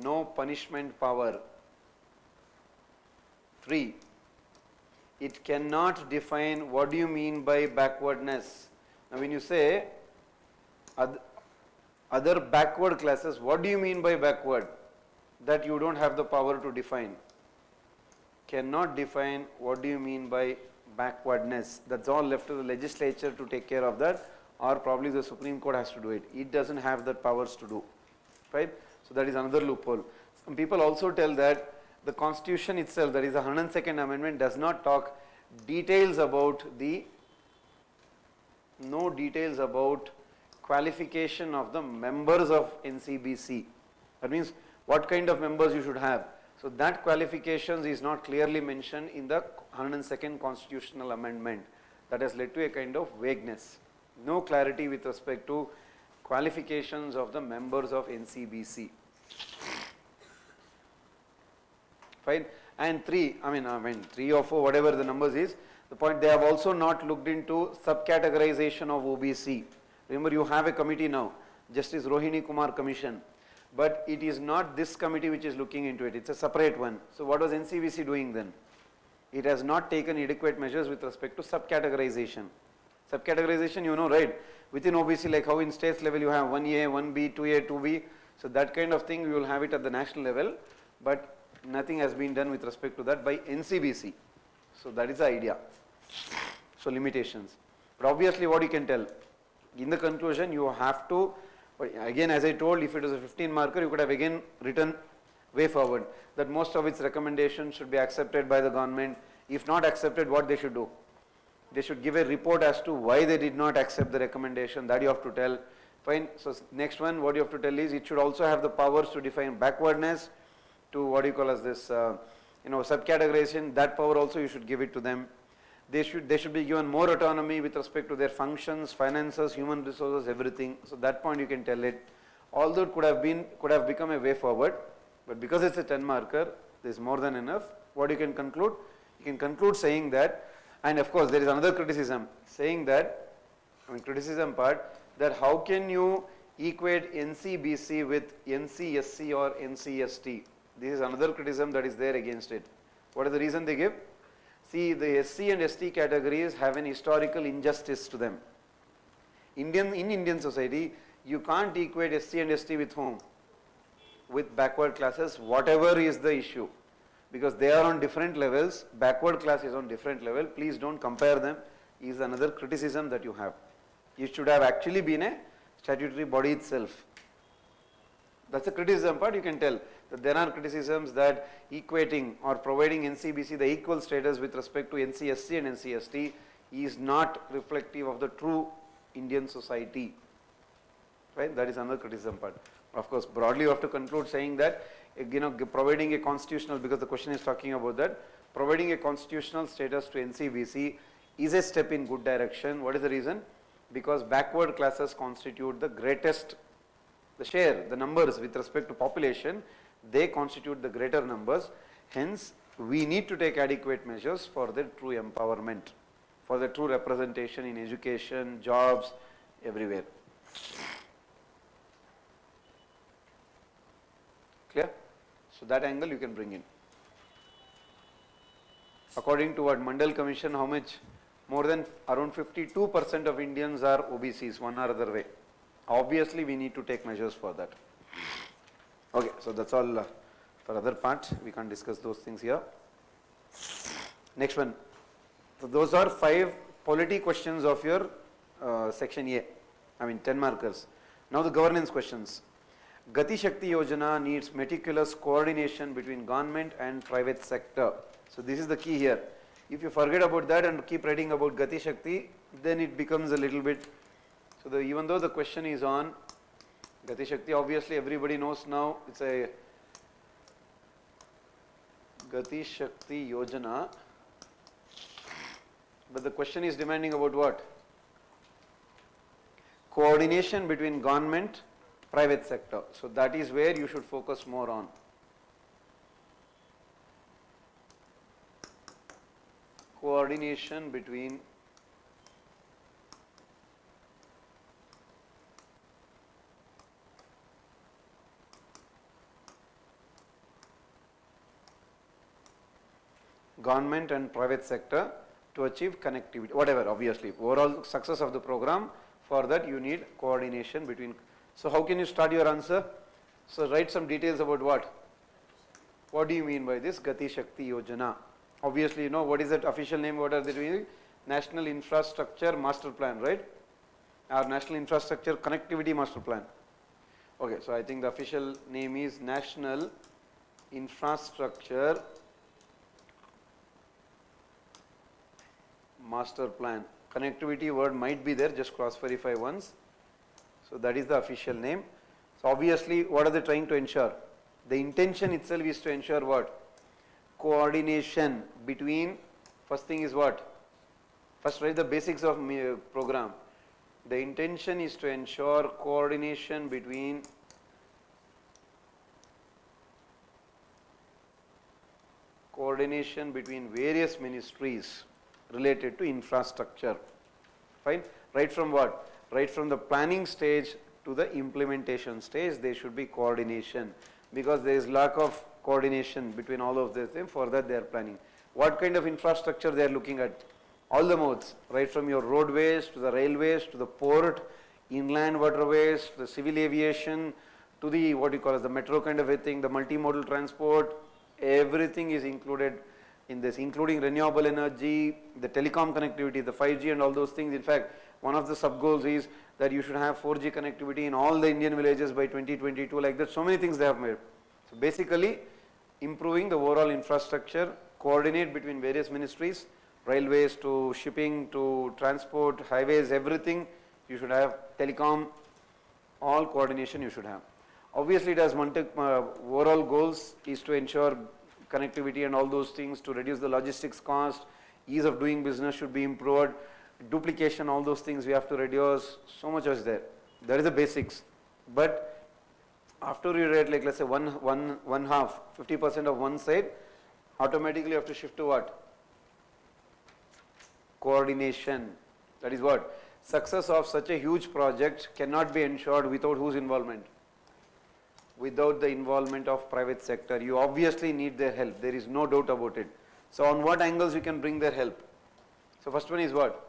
No punishment power. 3. It cannot define what do you mean by backwardness. Now when you say other backward classes, what do you mean by backward? That you don't have the power to define. Cannot define what do you mean by backwardness. That's all left to the legislature to take care of that, or probably the Supreme Court has to do it. It doesn't have the powers to do. Right? So that is another loophole. Some people also tell that the Constitution itself, that is the 102nd Amendment, does not talk details about no details about qualification of the members of NCBC. That means what kind of members you should have. So that qualifications is not clearly mentioned in the 102nd Constitutional Amendment. That has led to a kind of vagueness. No clarity with respect to qualifications of the members of NCBC. Fine. And 3, I mean 3 or 4, whatever the numbers is, the point they have also not looked into subcategorization of OBC. Remember, you have a committee now, Justice Rohini Kumar Commission, but it is not this committee which is looking into it, it's a separate one. So what was NCBC doing then? It has not taken adequate measures with respect to subcategorization. Subcategorization, you know, right? Within OBC, like how in states level you have 1A, 1B, 2A, 2B, so that kind of thing we will have it at the national level, but nothing has been done with respect to that by NCBC. So that is the idea. So limitations. But obviously what you can tell, in the conclusion you have to, again as I told, if it was a 15 marker, you could have again written way forward that most of its recommendations should be accepted by the government. If not accepted, what they should do? They should give a report as to why they did not accept the recommendation, that you have to tell. Fine. So next one, what you have to tell is it should also have the powers to define backwardness, to what do you call as this, subcategorization. That power also you should give it to them. They should be given more autonomy with respect to their functions, finances, human resources, everything. So that point you can tell it. Although it could have become a way forward, but because it's a 10 marker, there is more than enough. What you can conclude? You can conclude saying that, and of course there is another criticism, saying that, criticism part, that how can you equate NCBC with NCSC or NCST? This is another criticism that is there against it. What is the reason they give? See, the SC and ST categories have an historical injustice to them. In Indian society, you can't equate SC and ST with whom? With backward classes, whatever is the issue. Because they are on different levels, backward class is on different level, please don't compare them, is another criticism that you have. It should have actually been a statutory body itself. That's a criticism part, you can tell that there are criticisms that equating or providing NCBC the equal status with respect to NCSC and NCST is not reflective of the true Indian society. Right? That is another criticism part. Of course, broadly you have to conclude saying that, providing a constitutional, because the question is talking about that, providing a constitutional status to NCBC is a step in good direction. What is the reason? Because backward classes constitute the greatest, the share, the numbers with respect to population, they constitute the greater numbers. Hence, we need to take adequate measures for their true empowerment, for the true representation in education, jobs, everywhere. Clear? So that angle you can bring in. according to what Mandal Commission, how much? More than around 52% of Indians are OBCs, one or other way. Obviously, we need to take measures for that. Okay, so that's all for other parts. We can't discuss those things here. Next one. So those are 5 polity questions of your section A. I mean 10 markers. Now the governance questions. Gati Shakti Yojana needs meticulous coordination between government and private sector. So this is the key here. If you forget about that and keep writing about Gati Shakti, then it becomes a little bit. So even though the question is on Gati Shakti, obviously everybody knows now it's a Gati Shakti Yojana. But the question is demanding about what? Coordination between government, private sector. So that is where you should focus more on. Coordination between government and private sector to achieve connectivity, whatever, obviously. Overall success of the program, for that you need coordination between. So how can you start your answer? So write some details about what? What do you mean by this Gati Shakti Yojana? Obviously you know what is that official name, what are they doing? National Infrastructure Master Plan, right? Or National Infrastructure Connectivity Master Plan. Okay, so I think the official name is National Infrastructure Master Plan. Connectivity word might be there, just cross verify once. So that is the official name. So obviously what are they trying to ensure? The intention itself is to ensure what? Coordination between, first thing is what? First write the basics of program. The intention is to ensure coordination between various ministries related to infrastructure. Fine. Right from what? Right from the planning stage to the implementation stage, there should be coordination, because there is lack of coordination between all of this. For that they are planning. What kind of infrastructure they are looking at? All the modes, right from your roadways to the railways to the port, inland waterways, the civil aviation, to the what you call as the metro kind of a thing, the multimodal transport, everything is included in this, including renewable energy, the telecom connectivity, the 5G and all those things. In fact, one of the sub goals is that you should have 4G connectivity in all the Indian villages by 2022, like that. So many things they have made. So basically improving the overall infrastructure, coordinate between various ministries, railways to shipping to transport, highways, everything you should have, telecom, all coordination you should have. Obviously it has overall goals is to ensure connectivity and all those things, to reduce the logistics cost, ease of doing business should be improved, duplication, all those things we have to reduce. So much is there. That is the basics. But after you read, like let's say one half, 50% of one side, automatically you have to shift to what? Coordination. That is what? Success of such a huge project cannot be ensured without whose involvement? Without the involvement of private sector. You obviously need their help. There is no doubt about it. So on what angles you can bring their help? So first one is what?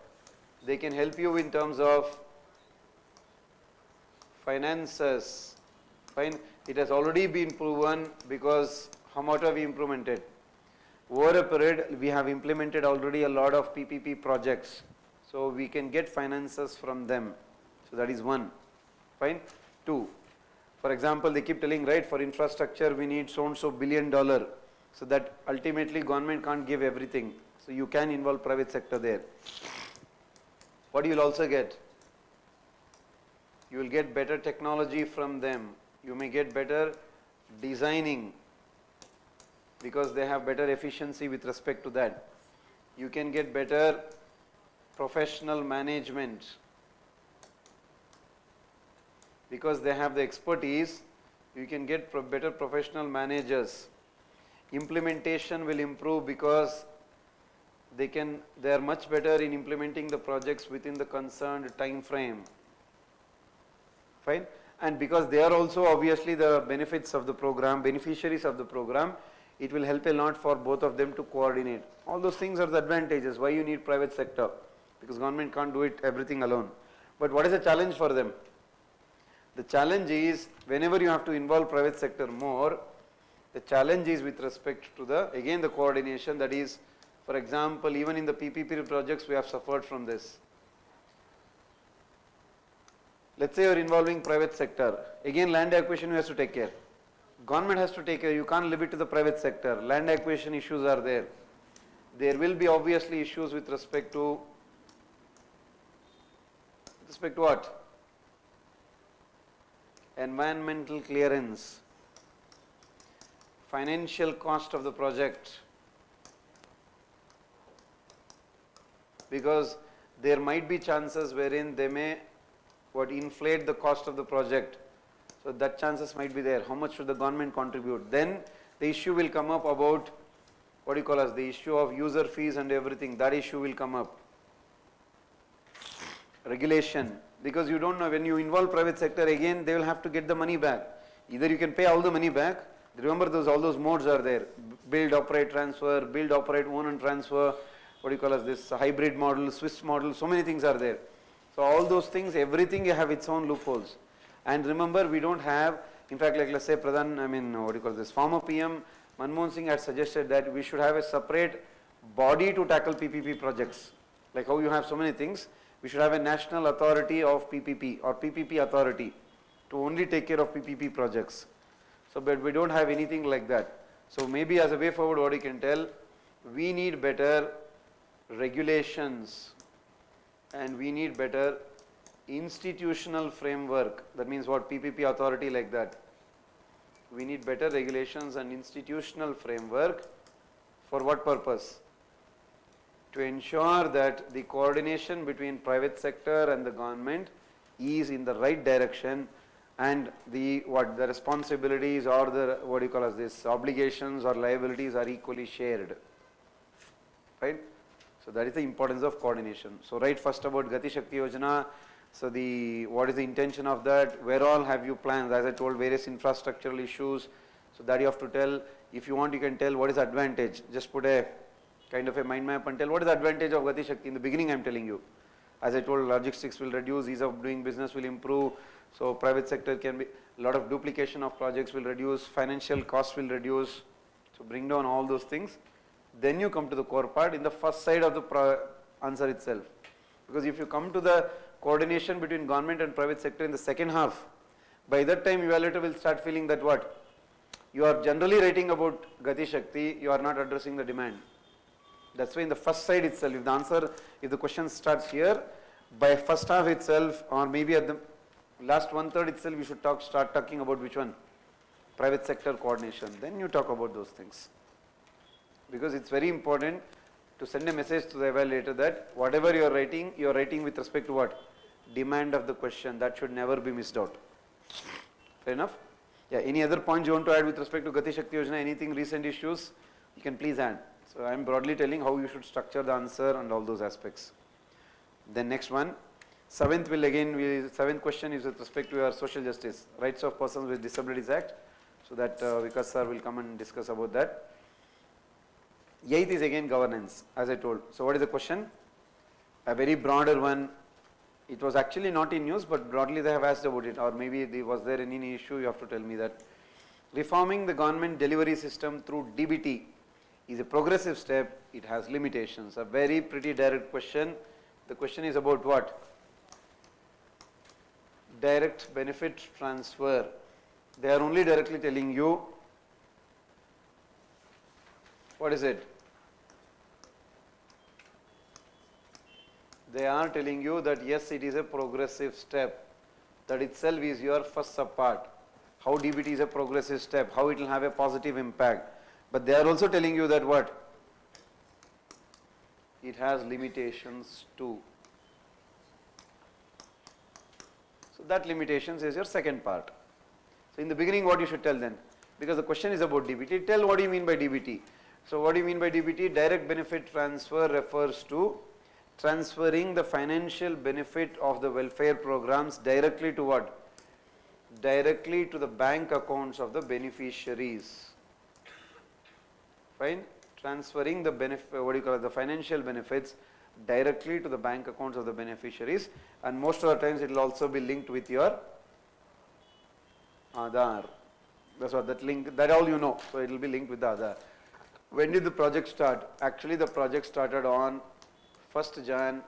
They can help you in terms of finances. Fine. It has already been proven, because how much have we implemented? Over a period we have implemented already a lot of PPP projects. So we can get finances from them. So that is one. Fine. Two. For example, they keep telling, right, for infrastructure we need so and so $1 billion. So that ultimately government can't give everything. So you can involve private sector there. What you will also get? You will get better technology from them. You may get better designing, because they have better efficiency with respect to that. You can get better professional management, because they have the expertise. You can get better professional managers. Implementation will improve, because they are much better in implementing the projects within the concerned time frame. Fine. And because they are also obviously the benefits of the program, beneficiaries of the program, it will help a lot for both of them to coordinate. All those things are the advantages, why you need private sector, because government can't do it everything alone. But what is the challenge for them? The challenge is, whenever you have to involve private sector more, the challenge is with respect to the, again the coordination, that is, for example, even in the PPP projects we have suffered from this. Let's say you are involving private sector, again land acquisition you have to take care. Government has to take care, you can't leave it to the private sector, land acquisition issues are there. There will be obviously issues with respect to what? Environmental clearance, financial cost of the project, because there might be chances wherein they may inflate the cost of the project. So that chances might be there. How much should the government contribute? Then the issue will come up about the issue of user fees and everything. That issue will come up. Regulation, because you don't know, when you involve private sector, again they will have to get the money back. Either you can pay all the money back. Remember all those modes are there. Build, operate, transfer, build, operate, own and transfer. This hybrid model, Swiss model, so many things are there. So all those things, everything have its own loopholes. And remember, we don't have, in fact, like let's say former PM Manmohan Singh had suggested that we should have a separate body to tackle PPP projects. Like how you have so many things, we should have a national authority of PPP or PPP authority to only take care of PPP projects. So, but we don't have anything like that. So maybe as a way forward, what you can tell, we need better regulations and we need better institutional framework. That means what? PPP authority like that. We need better regulations and institutional framework. For what purpose? To ensure that the coordination between private sector and the government is in the right direction, and the responsibilities or the obligations or liabilities are equally shared. Right? So that is the importance of coordination. So right, first about Gati Shakti Yojana. So what is the intention of that? Where all have you plans? As I told, various infrastructural issues. So that you have to tell. If you want, you can tell what is the advantage. Just put a kind of a mind map and tell what is the advantage of Gati Shakti. In the beginning I am telling you. As I told, logistics will reduce, ease of doing business will improve. So private sector can be, a lot of duplication of projects will reduce, financial costs will reduce. So bring down all those things. Then you come to the core part in the first side of the answer itself. Because if you come to the coordination between government and private sector in the second half, by that time evaluator will start feeling that what? You are generally writing about Gati Shakti, you are not addressing the demand. That's why in the first side itself, if the question starts here, by first half itself or maybe at the last 1/3 itself, you should start talking about which one? Private sector coordination. Then you talk about those things. Because it's very important to send a message to the evaluator that whatever you are writing with respect to what? Demand of the question. That should never be missed out. Fair enough? Yeah, any other points you want to add with respect to Gati Shakti Yojana? Anything recent issues? You can please add. So I am broadly telling how you should structure the answer and all those aspects. Then next one. Seventh question is with respect to your social justice, Rights of Persons with Disabilities Act. So that Vikas sir will come and discuss about that. Eighth is again governance, as I told. So what is the question? A very broader one. It was actually not in news, but broadly they have asked about it, or maybe was there any issue, you have to tell me that. Reforming the government delivery system through DBT is a progressive step, it has limitations. A very pretty direct question. The question is about what? Direct benefit transfer. They are only directly telling you, what is it? They are telling you that yes, it is a progressive step. That itself is your first subpart. How DBT is a progressive step, how it will have a positive impact. But they are also telling you that what? It has limitations too. So that limitations is your second part. So in the beginning what you should tell then? Because the question is about DBT. Tell what do you mean by DBT. So what do you mean by DBT? Direct benefit transfer refers to transferring the financial benefit of the welfare programs directly to what? Directly to the bank accounts of the beneficiaries. fine, transferring the benefit, what do you call it, the financial benefits directly to the bank accounts of the beneficiaries, and most of the times it will also be linked with your Aadhaar. That's what that link, that all you know, so it will be linked with the Aadhaar. When did the project start? Actually the project started on 1st Jan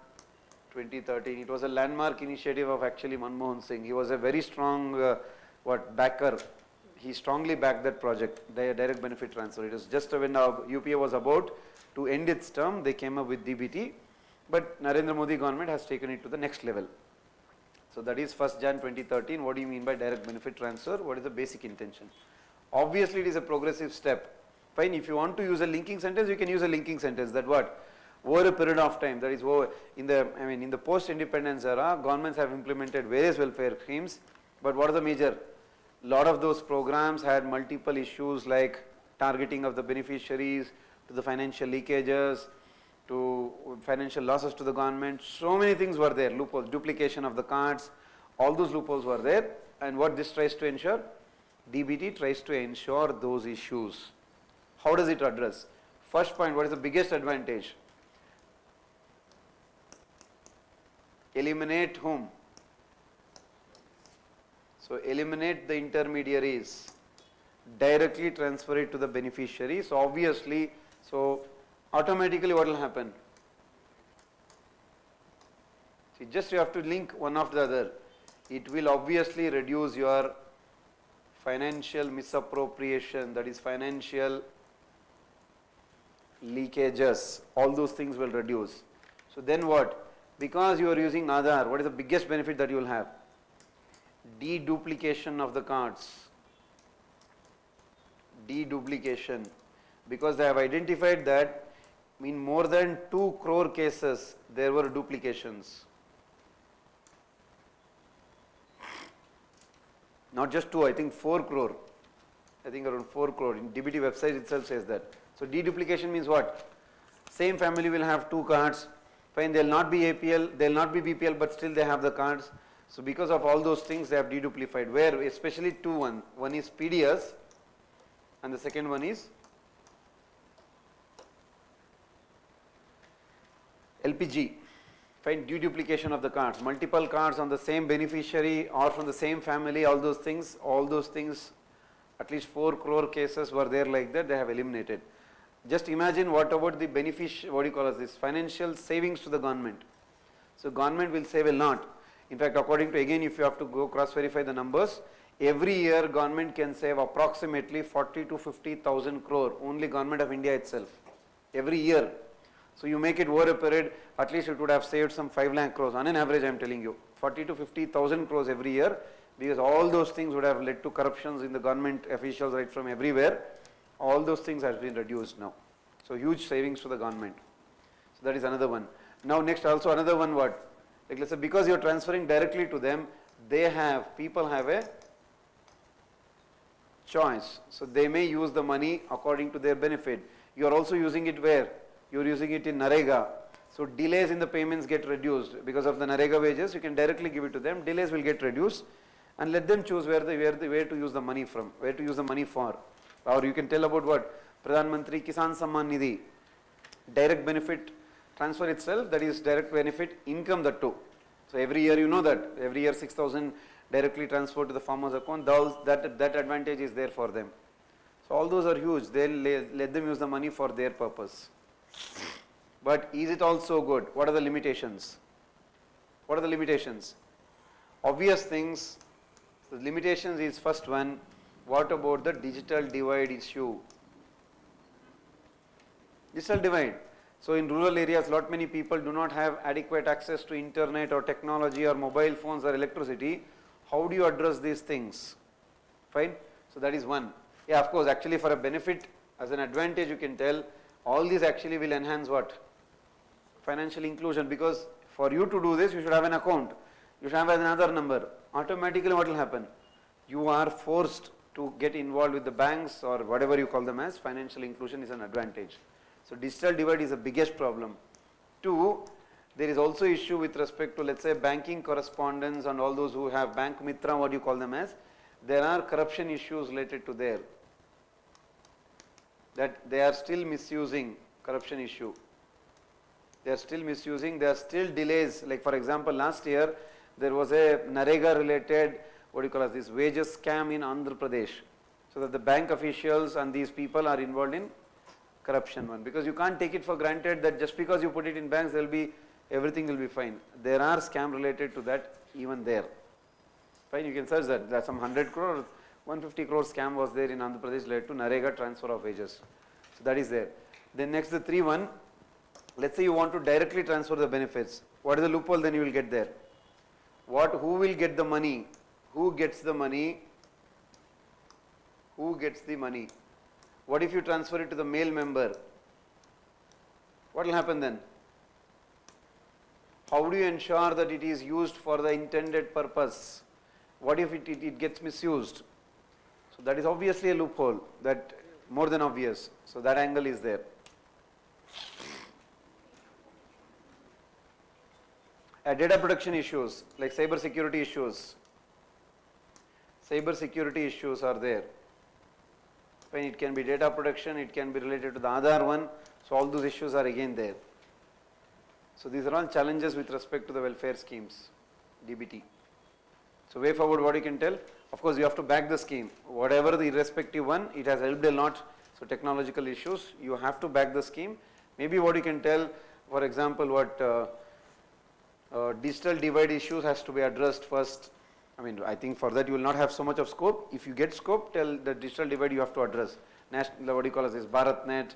2013. It was a landmark initiative of actually Manmohan Singh. He was a very strong backer. He strongly backed that project, the direct benefit transfer. It was just when UPA was about to end its term, they came up with DBT, but Narendra Modi government has taken it to the next level. So that is 1st Jan 2013. What do you mean by direct benefit transfer? What is the basic intention? Obviously it is a progressive step. Fine, if you want to use a linking sentence, you can use a linking sentence. That what? Over a period of time, that is over in the post-independence era, governments have implemented various welfare schemes, but what are the major? Lot of those programs had multiple issues like targeting of the beneficiaries, to the financial leakages, to financial losses to the government. So many things were there, loopholes, duplication of the cards, all those loopholes were there. And what this tries to ensure? DBT tries to ensure those issues. How does it address? First point, what is the biggest advantage? Eliminate whom? So eliminate the intermediaries, directly transfer it to the beneficiary. So obviously, so automatically what will happen? See, just you have to link one after the other. It will obviously reduce your financial misappropriation, that is financial leakages, all those things will reduce. So then what? Because you are using Aadhaar, what is the biggest benefit that you will have? Deduplication of the cards. Deduplication. Because they have identified that in more than 2 crore cases there were duplications. Not just 2, I think 4 crore. I think around 4 crore. In DBT website itself says that. So deduplication means what? Same family will have 2 cards. Fine, they will not be APL, they will not be BPL, but still they have the cards. So because of all those things, they have deduplied. Where especially one is PDS, and the second one is LPG. Fine, deduplication of the cards, multiple cards on the same beneficiary or from the same family, all those things, at least 4 crore cases were there like that, they have eliminated. Just imagine what about the financial savings to the government. So government will save a lot. In fact, according to, again, if you have to go cross verify the numbers, every year government can save approximately 40 to 50,000 crore, only government of India itself, every year. So you make it over a period, at least it would have saved some 5 lakh crores on an average, I am telling you, 40 to 50,000 crores every year, because all those things would have led to corruptions in the government officials right from everywhere. All those things has been reduced now. So huge savings to the government. So that is another one. Now next also another one what? Like let's say because you are transferring directly to them, people have a choice. So they may use the money according to their benefit. You are also using it where? You are using it in Narega. So delays in the payments get reduced. Because of the Narega wages, you can directly give it to them. Delays will get reduced and let them choose where to use the money from, where to use the money for. Or you can tell about what? Pradhan Mantri Kisan Samman Nidhi. Direct benefit transfer itself, that is direct benefit income that too. So every year you know that, every year 6,000 directly transferred to the farmer's account, that advantage is there for them. So all those are huge, they'll let them use the money for their purpose. But is it also good? What are the limitations? What are the limitations? Obvious things. The limitations is first one, what about the digital divide issue? Digital divide. So in rural areas, lot many people do not have adequate access to internet or technology or mobile phones or electricity. How do you address these things? Fine. So that is one. Yeah, of course, actually for a benefit, as an advantage you can tell, all these actually will enhance what? Financial inclusion, because for you to do this, you should have an account. You should have another number. Automatically what will happen? You are forced to get involved with the banks or whatever you call them as. Financial inclusion is an advantage. So digital divide is the biggest problem. 2, there is also issue with respect to, let's say, banking correspondence and all those who have bank mitra, what you call them as. There are corruption issues related to there. that they are still misusing corruption issue. They are still misusing, there are still delays. Like for example, last year there was a Narega related, what do you call as this, wages scam in Andhra Pradesh. So that the bank officials and these people are involved in corruption one, because you can't take it for granted that just because you put it in banks there will be, everything will be fine. There are scam related to that even there. Fine, you can search that. There are some 100 crore, 150 crore scam was there in Andhra Pradesh related to Narega transfer of wages. So that is there. Then next the 3-1, let's say you want to directly transfer the benefits. What is the loophole then you will get there? Who will get the money? Who gets the money? Who gets the money? What if you transfer it to the male member? What will happen then? How do you ensure that it is used for the intended purpose? What if it gets misused? So that is obviously a loophole, that more than obvious. So that angle is there. Data protection issues like cyber security issues. Cyber security issues are there. When it can be data protection, it can be related to the Aadhaar one. So all those issues are again there. So these are all challenges with respect to the welfare schemes, DBT. So way forward, what you can tell? Of course, you have to back the scheme. Whatever the irrespective one, it has helped a lot. So technological issues, you have to back the scheme. Maybe what you can tell, for example, what digital divide issues has to be addressed first. I mean, I think for that you will not have so much of scope. If you get scope, tell the digital divide you have to address. National, what do you call this, BharatNet,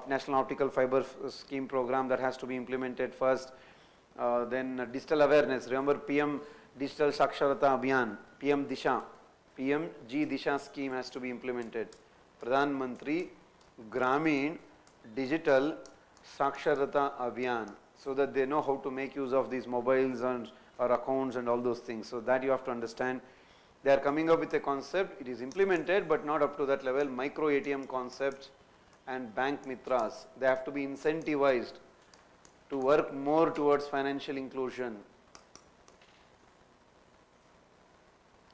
National Optical Fiber Scheme program that has to be implemented first. Then digital awareness, remember PM Digital Saksharata Abhiyan, PM Disha, PMG Disha scheme has to be implemented. Pradhan Mantri Gramin Digital Saksharata Abhiyan, so that they know how to make use of these mobiles and or accounts and all those things. So that you have to understand. They are coming up with a concept, it is implemented but not up to that level. Micro ATM concept and bank mitras, they have to be incentivized to work more towards financial inclusion.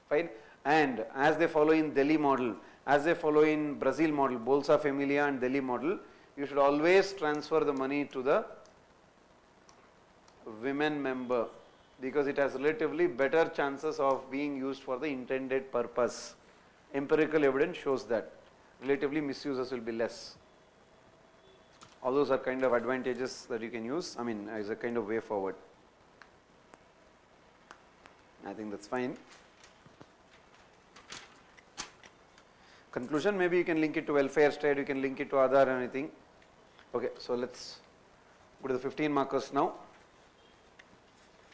Fine. And as they follow in Delhi model, as they follow in Brazil model, Bolsa Familia and Delhi model, you should always transfer the money to the women member, because it has relatively better chances of being used for the intended purpose. Empirical evidence shows that relatively misuses will be less. All those are kind of advantages that you can use, I mean, as a kind of way forward. I think that's fine. Conclusion, maybe you can link it to welfare state, you can link it to Aadhaar or anything. Okay, so let's go to the 15 markers now.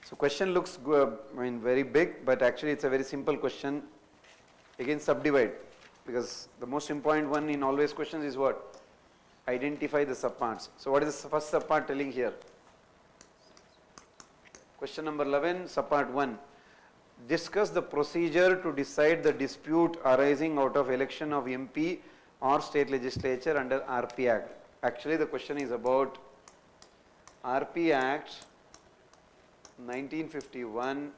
So question looks good, I mean very big, but actually it's a very simple question. Again subdivide, because the most important one in always questions is what? Identify the subparts. So what is the first subpart telling here? Question number 11, subpart 1. Discuss the procedure to decide the dispute arising out of election of MP or state legislature under RP Act. Actually the question is about RP Act 1951 .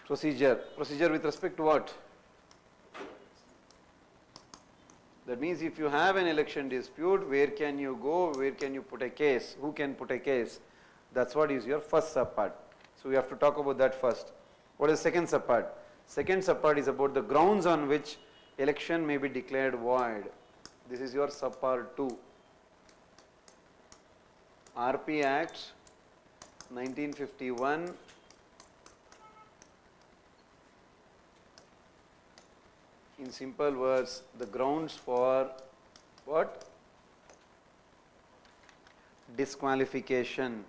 Procedure with respect to what? That means if you have an election dispute, where can you go, where can you put a case, who can put a case? That's what is your first subpart. So we have to talk about that first. What is the second subpart? Second subpart is about the grounds on which election may be declared void. This is your subpart 2. RP Act 1951 . In simple words, the grounds for what? Disqualification.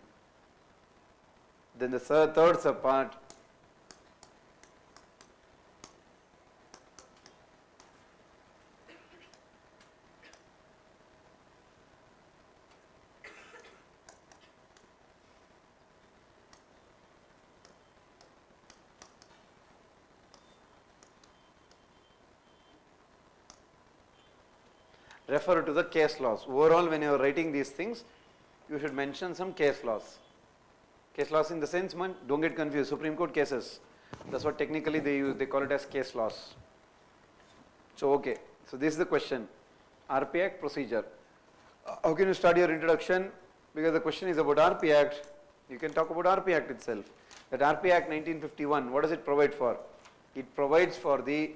Then the third subpart, refer to the case laws. Overall, when you are writing these things, you should mention some case laws. Case laws in the sense, man, don't get confused, Supreme Court cases. That's what technically they use, they call it as case laws. So, okay, so this is the question, RP Act procedure. How can you start your introduction? Because the question is about RP Act, you can talk about RP Act itself. That RP Act 1951, what does it provide for? It provides for the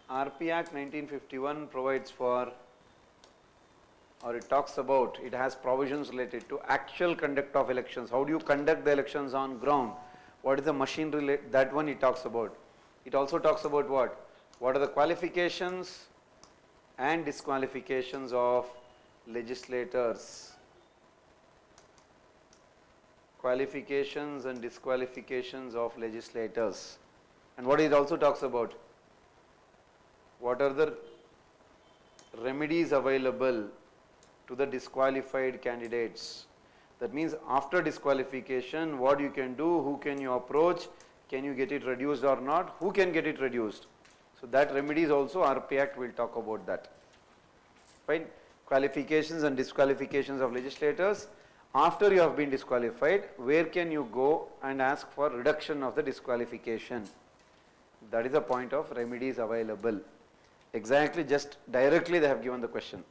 RP Act 1951 provides for, or it talks about, it has provisions related to actual conduct of elections. How do you conduct the elections on ground? What is the machine related? That one it talks about. It also talks about what? What are the qualifications and disqualifications of legislators? Qualifications and disqualifications of legislators. And what it also talks about? What are the remedies available to the disqualified candidates? That means after disqualification, what you can do, who can you approach, can you get it reduced or not, who can get it reduced. So that remedies also RP Act will talk about that. Fine. Qualifications and disqualifications of legislators. After you have been disqualified, where can you go and ask for reduction of the disqualification? That is the point of remedies available. Exactly, just directly they have given the question.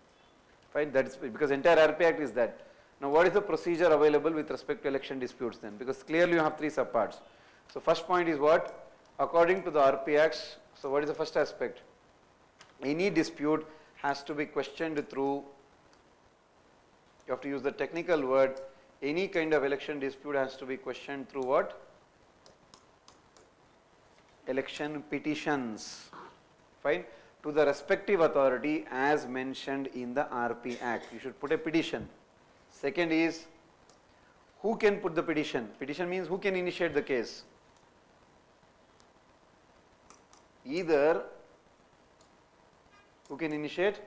Fine, that is because entire RP Act is that. Now what is the procedure available with respect to election disputes then? Because clearly you have three subparts. So first point is what? According to the RP Acts, so what is the first aspect? Any dispute has to be questioned through, you have to use the technical word, any kind of election dispute has to be questioned through what? Election petitions. Fine. To the respective authority as mentioned in the RP Act. You should put a petition. Second is, who can put the petition? Petition means who can initiate the case. Either, who can initiate?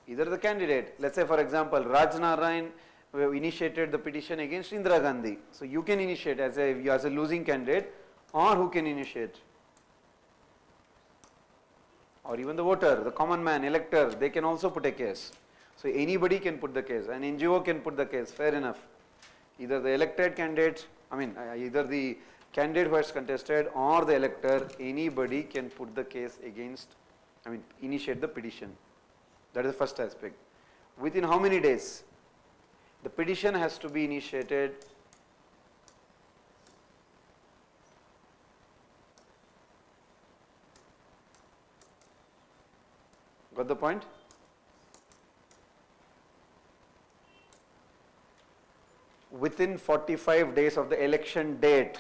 Either the candidate. Let's say for example, Raj Narayan initiated the petition against Indira Gandhi. So you can initiate as a losing candidate, or who can initiate? Or even the voter, the common man, elector, they can also put a case. So anybody can put the case, an NGO can put the case, fair enough. Either the elected candidate, either the candidate who has contested or the elector, anybody can put the case against, initiate the petition. That is the first aspect. Within how many days? The petition has to be initiated got the point? Within 45 days of the election date,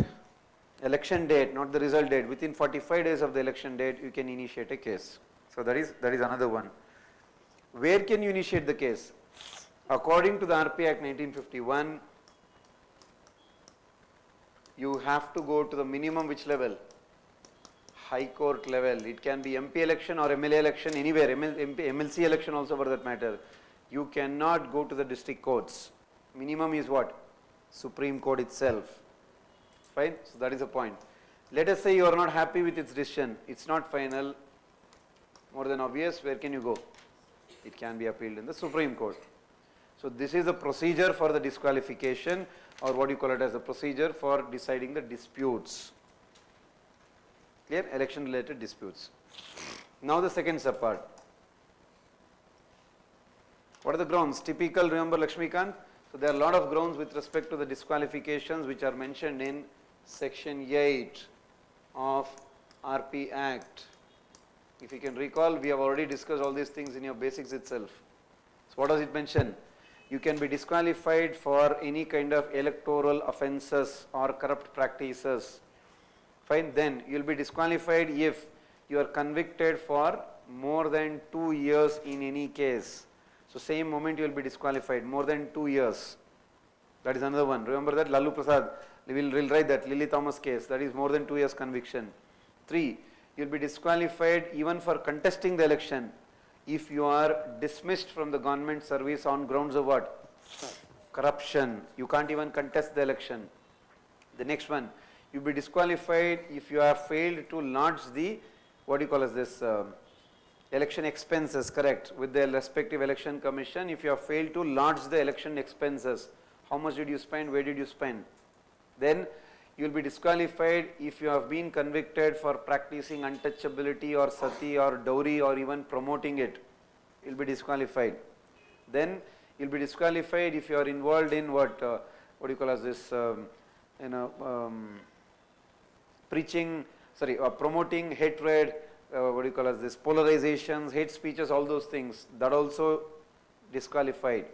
not the result date, within 45 days of the election date, you can initiate a case. So that is another one. Where can you initiate the case? According to the RP Act 1951, you have to go to the minimum which level? High court level. It can be MP election or MLA election, anywhere, MLC election also for that matter. You cannot go to the district courts. Minimum is what? Supreme Court itself. Fine? So that is the point. Let us say you are not happy with its decision. It's not final. More than obvious, where can you go? It can be appealed in the Supreme Court. So this is the procedure for the disqualification, or what you call it as the procedure for deciding the disputes. Clear? Election related disputes. Now the second subpart. What are the grounds? Typical, remember Lakshmikant? So there are a lot of grounds with respect to the disqualifications which are mentioned in section 8 of RP Act. If you can recall, we have already discussed all these things in your basics itself. So what does it mention? You can be disqualified for any kind of electoral offences or corrupt practices. Fine, then you will be disqualified if you are convicted for more than 2 years in any case. So same moment you will be disqualified, more than 2 years. That is another one. Remember that Lalu Prasad, we will write that Lily Thomas case, that is more than 2 years conviction. 3, you will be disqualified even for contesting the election if you are dismissed from the government service on grounds of what? Corruption. You can't even contest the election. The next one, you will be disqualified if you have failed to lodge the, what do you call as this, Election expenses, correct, with the respective election commission. If you have failed to lodge the election expenses, how much did you spend, where did you spend? Then you will be disqualified if you have been convicted for practicing untouchability or sati or dowry or even promoting it. You will be disqualified. Then you will be disqualified if you are involved in what do you call as this, promoting hatred, what do you call as this, polarizations, hate speeches, all those things, that also disqualified.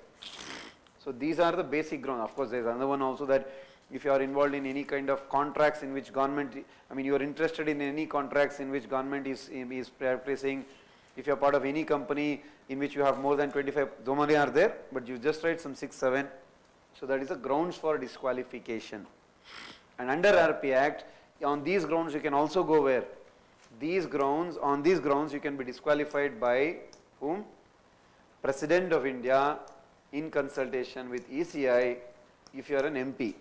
So these are the basic grounds. Of course, there is another one also, that if you are involved in any kind of contracts in which government, you are interested in any contracts in which government is practicing, if you are part of any company in which you have more than 25, so many are there, but you just write some 6, 7. So that is the grounds for disqualification. And under RP Act, on these grounds you can also go where? On these grounds you can be disqualified by whom? President of India in consultation with ECI if you are an MP.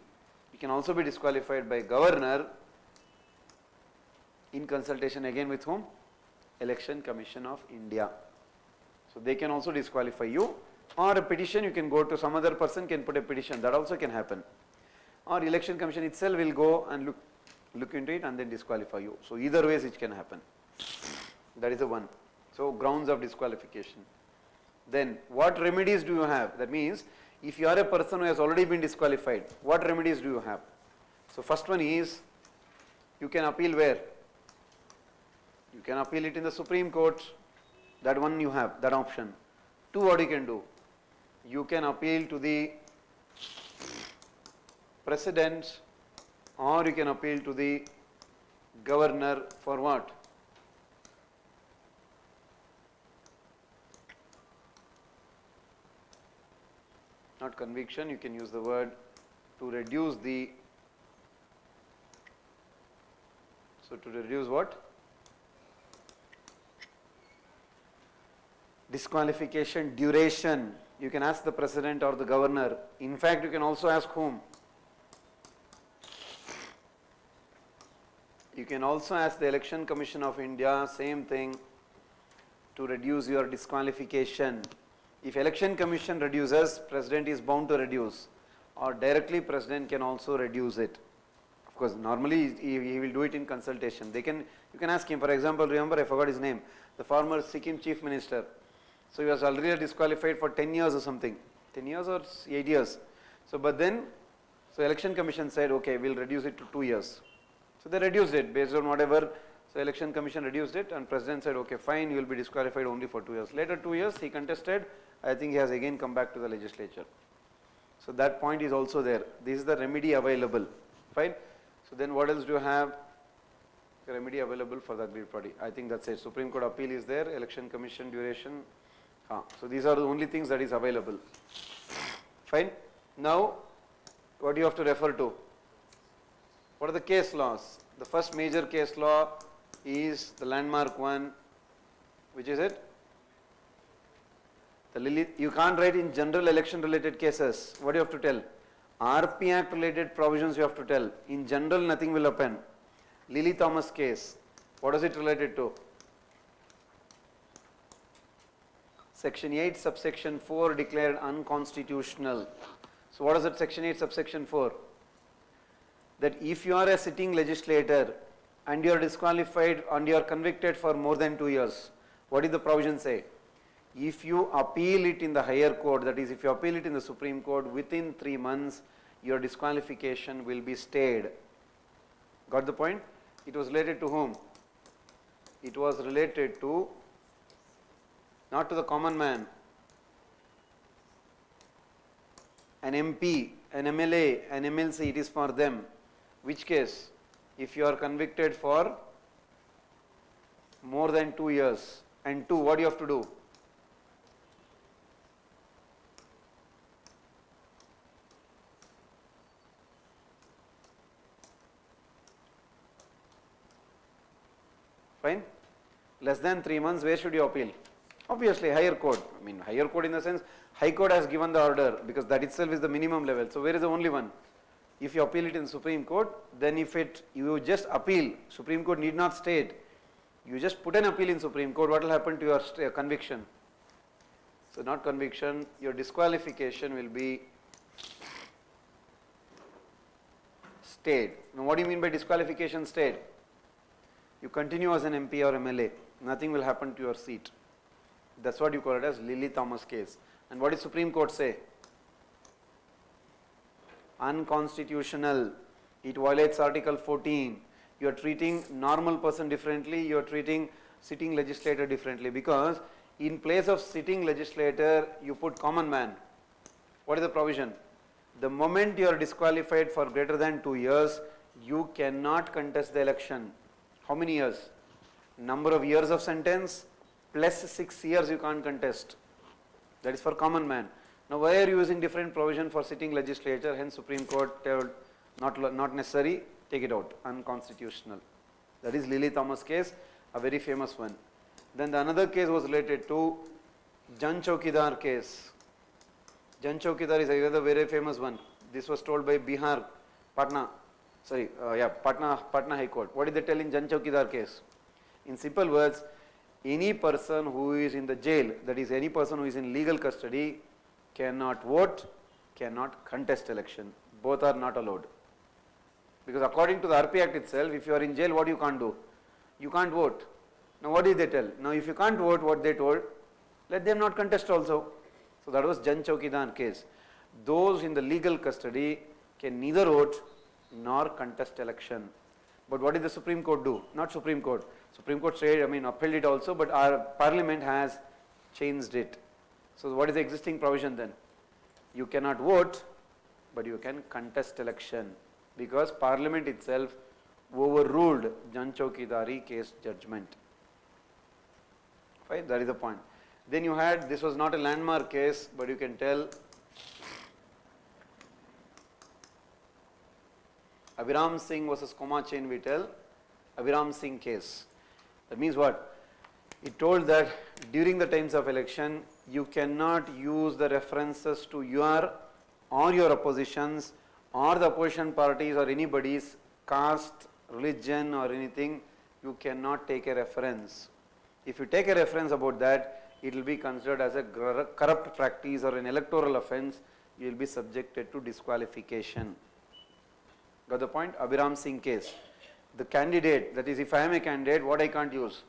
You can also be disqualified by Governor in consultation again with whom? Election Commission of India. So they can also disqualify you, or a petition, you can go to some other person can put a petition, that also can happen. Or Election Commission itself will go and look into it and then disqualify you. So either ways it can happen. That is the one. So grounds of disqualification. Then what remedies do you have? That means if you are a person who has already been disqualified, what remedies do you have? So first one is, you can appeal where? You can appeal it in the Supreme Court. That one you have, that option. 2, what you can do? You can appeal to the President, or you can appeal to the Governor for what? Not conviction, you can use the word to reduce the, so to reduce what? Disqualification duration. You can ask the President or the Governor. In fact, you can also ask whom? You can also ask the Election Commission of India, same thing, to reduce your disqualification. If Election Commission reduces, President is bound to reduce, or directly President can also reduce it. Of course, normally he will do it in consultation. You can ask him, for example, remember I forgot his name, the former Sikkim Chief Minister. So he was already disqualified for 10 years or something, 10 years or 8 years. So but then, so Election Commission said, okay, we'll reduce it to 2 years. So they reduced it based on whatever. So Election Commission reduced it and President said, okay, fine, you will be disqualified only for 2 years. Later 2 years he contested, I think he has again come back to the legislature. So that point is also there. This is the remedy available, fine. So then what else do you have? The remedy available for the aggrieved party. I think that's it. Supreme Court appeal is there, Election Commission duration. So these are the only things that is available, fine. Now what do you have to refer to? What are the case laws? The first major case law is the landmark one. Which is it? You can't write in general election related cases. What do you have to tell? RP Act related provisions you have to tell. In general nothing will happen. Lily Thomas case. What is it related to? Section 8 subsection 4 declared unconstitutional. So what is that section 8 subsection 4? That if you are a sitting legislator and you are disqualified and you are convicted for more than 2 years, what did the provision say? If you appeal it in the higher court, that is if you appeal it in the Supreme Court, within 3 months your disqualification will be stayed. Got the point? It was related to whom? It was related to, not to the common man, an MP, an MLA, an MLC, it is for them. Which case? If you are convicted for more than 2 years, and 2, what do you have to do? Fine? Less than 3 months, where should you appeal? Obviously higher court. I mean higher court in the sense, High Court has given the order, because that itself is the minimum level. So where is the only one? If you appeal it in Supreme Court, then if you just appeal, Supreme Court need not stay it. You just put an appeal in Supreme Court, what will happen to your conviction? So not conviction, your disqualification will be stayed. Now what do you mean by disqualification stayed? You continue as an MP or MLA, nothing will happen to your seat. That's what you call it as Lily Thomas case. And what does Supreme Court say? Unconstitutional. It violates Article 14. You are treating normal person differently, you are treating sitting legislator differently, because in place of sitting legislator you put common man. What is the provision? The moment you are disqualified for greater than 2 years, you cannot contest the election. How many years? Number of years of sentence plus 6 years you can't contest. That is for common man. Now why are you using different provision for sitting legislature? Hence Supreme Court told not necessary, take it out, unconstitutional. That is Lily Thomas case, a very famous one. Then the another case was related to Jan Chaukidar case. Jan Chaukidar is another very famous one. This was told by Bihar, Patna High Court. What did they tell in Jan Chaukidar case? In simple words, any person who is in the jail, that is any person who is in legal custody, cannot vote, cannot contest election. Both are not allowed. Because according to the RP Act itself, if you are in jail, what you can't do? You can't vote. Now what did they tell? Now if you can't vote, what they told? Let them not contest also. So that was Jan Chaukidar case. Those in the legal custody can neither vote nor contest election. But what did the Supreme Court do? Not Supreme Court. Supreme Court said, upheld it also, but our Parliament has changed it. So what is the existing provision then? You cannot vote, but you can contest election, because Parliament itself overruled Jan Chaukidari case judgment. Fine, that is the point. Then you had, this was not a landmark case, but you can tell Abhiram Singh versus Koma Chain, we tell Abhiram Singh case. That means what? It told that during the times of election, you cannot use the references to your or your oppositions or the opposition parties or anybody's caste, religion or anything. You cannot take a reference. If you take a reference about that, it will be considered as a corrupt practice or an electoral offence. You will be subjected to disqualification. Got the point? Abhiram Singh case. The candidate, that is, if I am a candidate, what I can't use?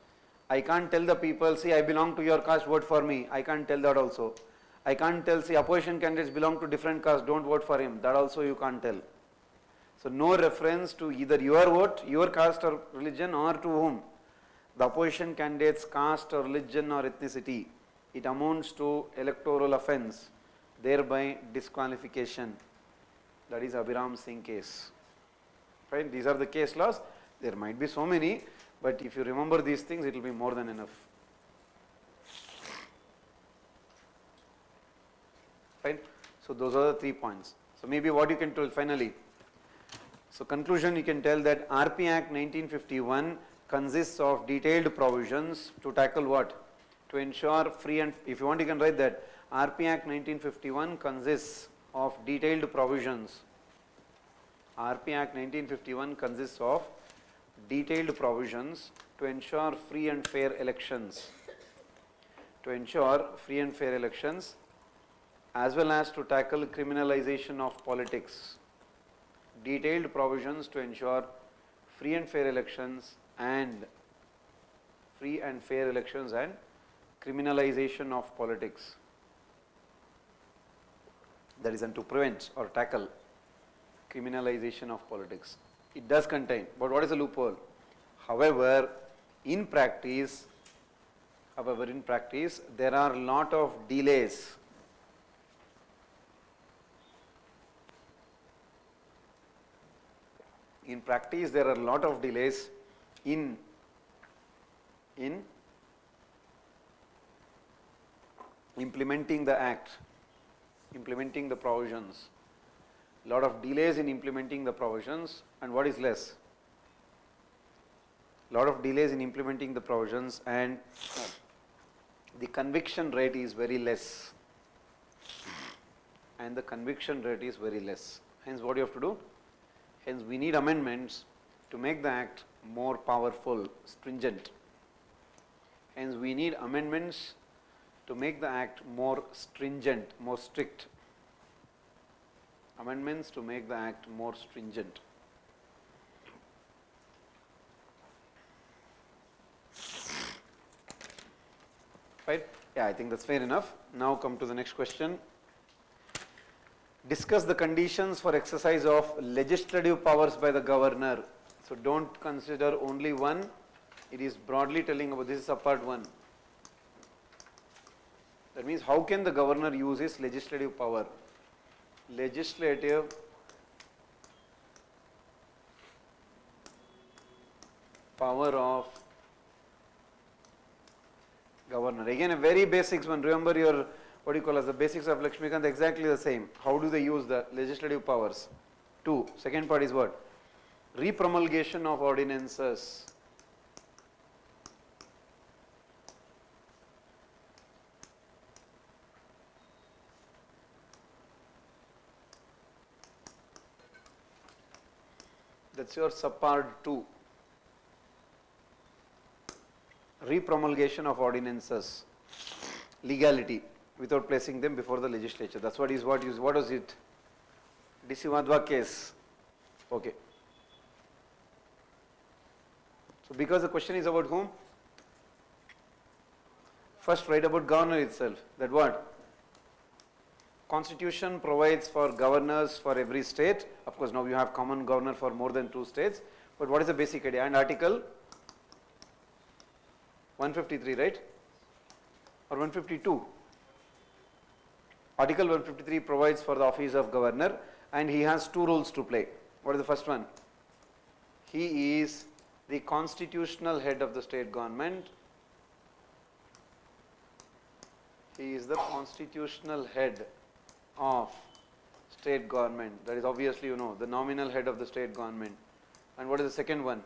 I can't tell the people, see, I belong to your caste, vote for me. I can't tell that also. I can't tell, see, opposition candidates belong to different caste, don't vote for him. That also you can't tell. So no reference to either your vote, your caste or religion, or to whom? The opposition candidate's caste or religion or ethnicity. It amounts to electoral offence, thereby disqualification. That is Abhiram Singh case. Right? These are the case laws. There might be so many, but if you remember these things, it will be more than enough. Fine. So those are the 3 points. So maybe what you can tell finally. So conclusion, you can tell that RP Act 1951 consists of detailed provisions to tackle what? To ensure free and, if you want you can write that, RP Act 1951 consists of detailed provisions. RP Act 1951 consists of detailed provisions to ensure free and fair elections. To ensure free and fair elections, as well as to tackle criminalization of politics. Detailed provisions to ensure free and fair elections and criminalization of politics. That is, and to prevent or tackle criminalization of politics. It does contain, but what is the loophole? However, in practice, there are a lot of delays. In practice, there are a lot of delays in implementing the act, implementing the provisions. Lot of delays in implementing the provisions, and what is less? Lot of delays in implementing the provisions, and the conviction rate is very less. Hence what you have to do? Hence we need amendments to make the act more powerful, stringent. Hence, we need amendments to make the act more stringent, more strict. Amendments to make the act more stringent. Right? Yeah, I think that's fair enough. Now come to the next question. Discuss the conditions for exercise of legislative powers by the governor. So don't consider only one. It is broadly telling about this is a part one. That means how can the governor use his legislative power? Legislative power of governor. Again a very basics one. Remember your what do you call as the basics of Lakshmikant, exactly the same. How do they use the legislative powers? 2. Second part is what? Repromulgation of ordinances. That's your subpart 2. Repromulgation of ordinances. Legality, without placing them before the legislature. That's what was it? Disivadva case. Okay. So because the question is about whom? First write about governor itself. That what? Constitution provides for governors for every state. Of course, now you have common governor for more than 2 states. But what is the basic idea? And Article 153, right? Or 152? Article 153 provides for the office of governor and he has 2 roles to play. What is the first one? He is the constitutional head of the state government. He is the constitutional head of state government. That is obviously the nominal head of the state government. And what is the second one?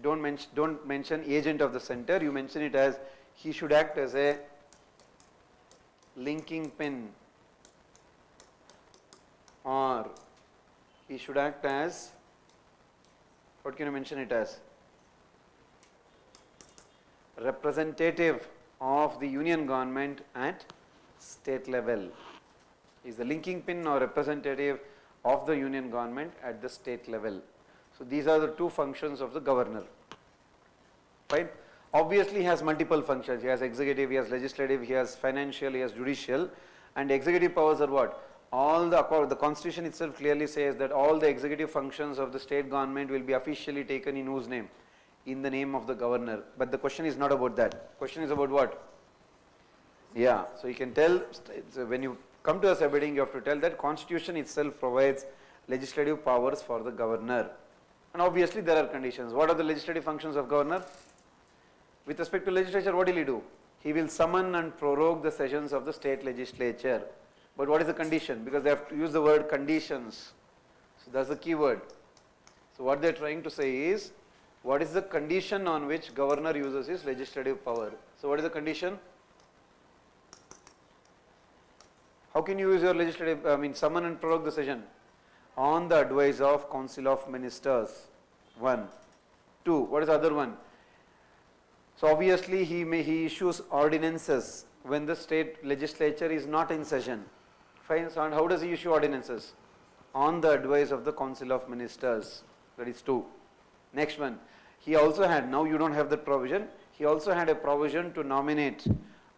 Don't mention agent of the center. You mention it as he should act as a linking pin, or he should act as, what can you mention it as? Representative of the union government at state level. Is the linking pin or representative of the union government at the state level. So these are the 2 functions of the governor. Fine. Obviously he has multiple functions. He has executive, he has legislative, he has financial, he has judicial. And executive powers are what? All the constitution itself clearly says that all the executive functions of the state government will be officially taken in whose name? In the name of the governor. But the question is not about that. Question is about what? Yeah. So you can tell, when you come to a subheading, you have to tell that constitution itself provides legislative powers for the governor. And obviously there are conditions. What are the legislative functions of governor? With respect to legislature, what will he do? He will summon and prorogue the sessions of the state legislature. But what is the condition? Because they have to use the word conditions. So that's the key word. So what they are trying to say is, what is the condition on which governor uses his legislative power? So what is the condition? How can you use your legislative, summon and prorogue the session? On the advice of Council of Ministers. 1. 2. What is the other one? So obviously he issues ordinances when the state legislature is not in session. Fine. So and how does he issue ordinances? On the advice of the Council of Ministers. That is 2. Next one. He also had, now you don't have that provision, he also had a provision to nominate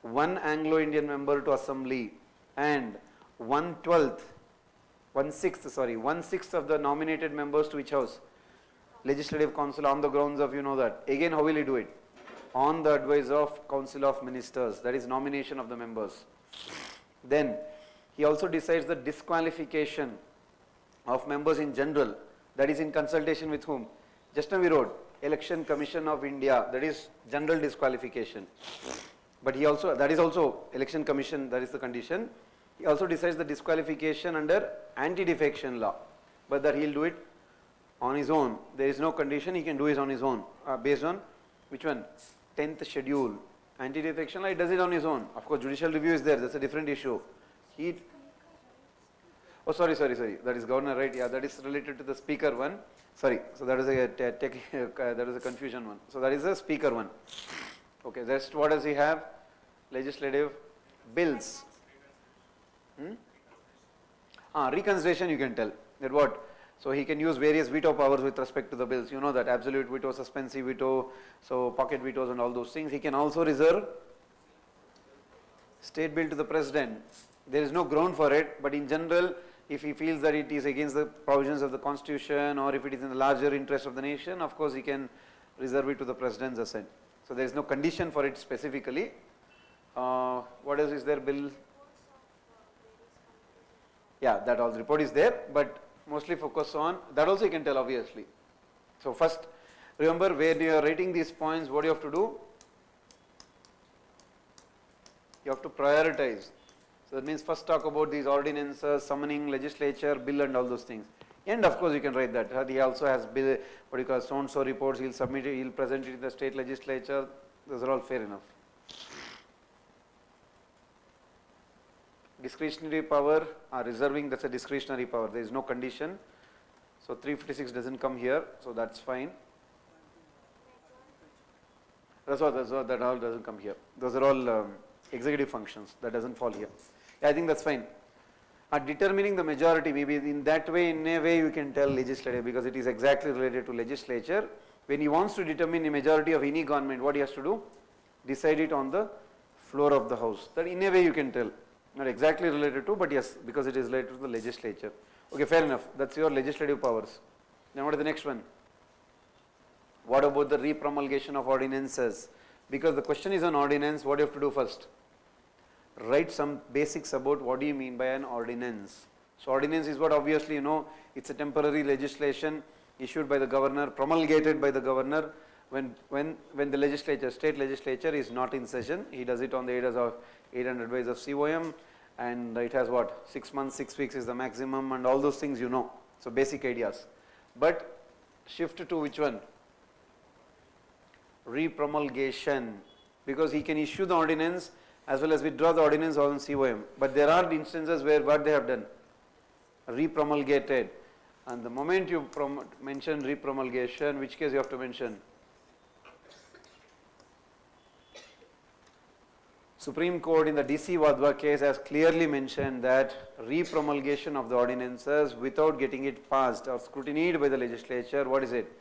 1 Anglo-Indian member to assembly and 1/6 of the nominated members to which house? Legislative Council, on the grounds of that. Again, how will he do it? On the advice of Council of Ministers, that is nomination of the members. Then he also decides the disqualification of members in general, that is in consultation with whom? Just now we wrote Election Commission of India, that is general disqualification. But he also, that is also Election Commission, that is the condition. He also decides the disqualification under anti-defection law, but that he will do it on his own. There is no condition, he can do it on his own. Based on which one? 10th schedule. Anti-defection law, he does it on his own. Of course, judicial review is there, that's a different issue. Sorry, that is governor, right? Yeah, that is related to the speaker one. Sorry, so that is a confusion one. So that is the speaker one. Okay, rest what does he have? Legislative bills. Reconsideration you can tell that what. So he can use various veto powers with respect to the bills. You know that absolute veto, suspensive veto, so pocket vetoes and all those things. He can also reserve state bill to the president. There is no ground for it, but in general, if he feels that it is against the provisions of the constitution or if it is in the larger interest of the nation, of course he can reserve it to the president's assent. So there is no condition for it specifically. What else is there, bill? Yeah, that all report is there, but mostly focus on, that also you can tell obviously. So first, remember when you are writing these points, what you have to do? You have to prioritize. So that means first talk about these ordinances, summoning legislature, bill and all those things. And of course you can write that. He also has bill, what you call so-and-so reports, he will submit it, he will present it in the state legislature. Those are all fair enough. Discretionary power, reserving, that's a discretionary power. There is no condition. So 356 doesn't come here, so that's fine. That all doesn't come here. Those are all executive functions, that doesn't fall here. Yeah, I think that's fine. Determining the majority, maybe in that way, in a way you can tell legislative because it is exactly related to legislature. When he wants to determine the majority of any government, what he has to do? Decide it on the floor of the house. That in a way you can tell. Not exactly related to, but yes, because it is related to the legislature. Okay, fair enough. That's your legislative powers. Then what is the next one? What about the repromulgation of ordinances? Because the question is on ordinance, what do you have to do first? Write some basics about what do you mean by an ordinance. So ordinance is what obviously you know, it's a temporary legislation issued by the governor, promulgated by the governor when the legislature, state legislature is not in session. He does it on the 800 days of COM and it has what, 6 months, 6 weeks is the maximum and all those things you know. So basic ideas. But shift to which one? Repromulgation, because he can issue the ordinance as well as withdraw the ordinance on COM. But there are instances where what they have done? Repromulgated. And the moment you mention repromulgation, which case you have to mention? Supreme Court in the DC Wadhwa case has clearly mentioned that repromulgation of the ordinances without getting it passed or scrutinized by the legislature, what is it?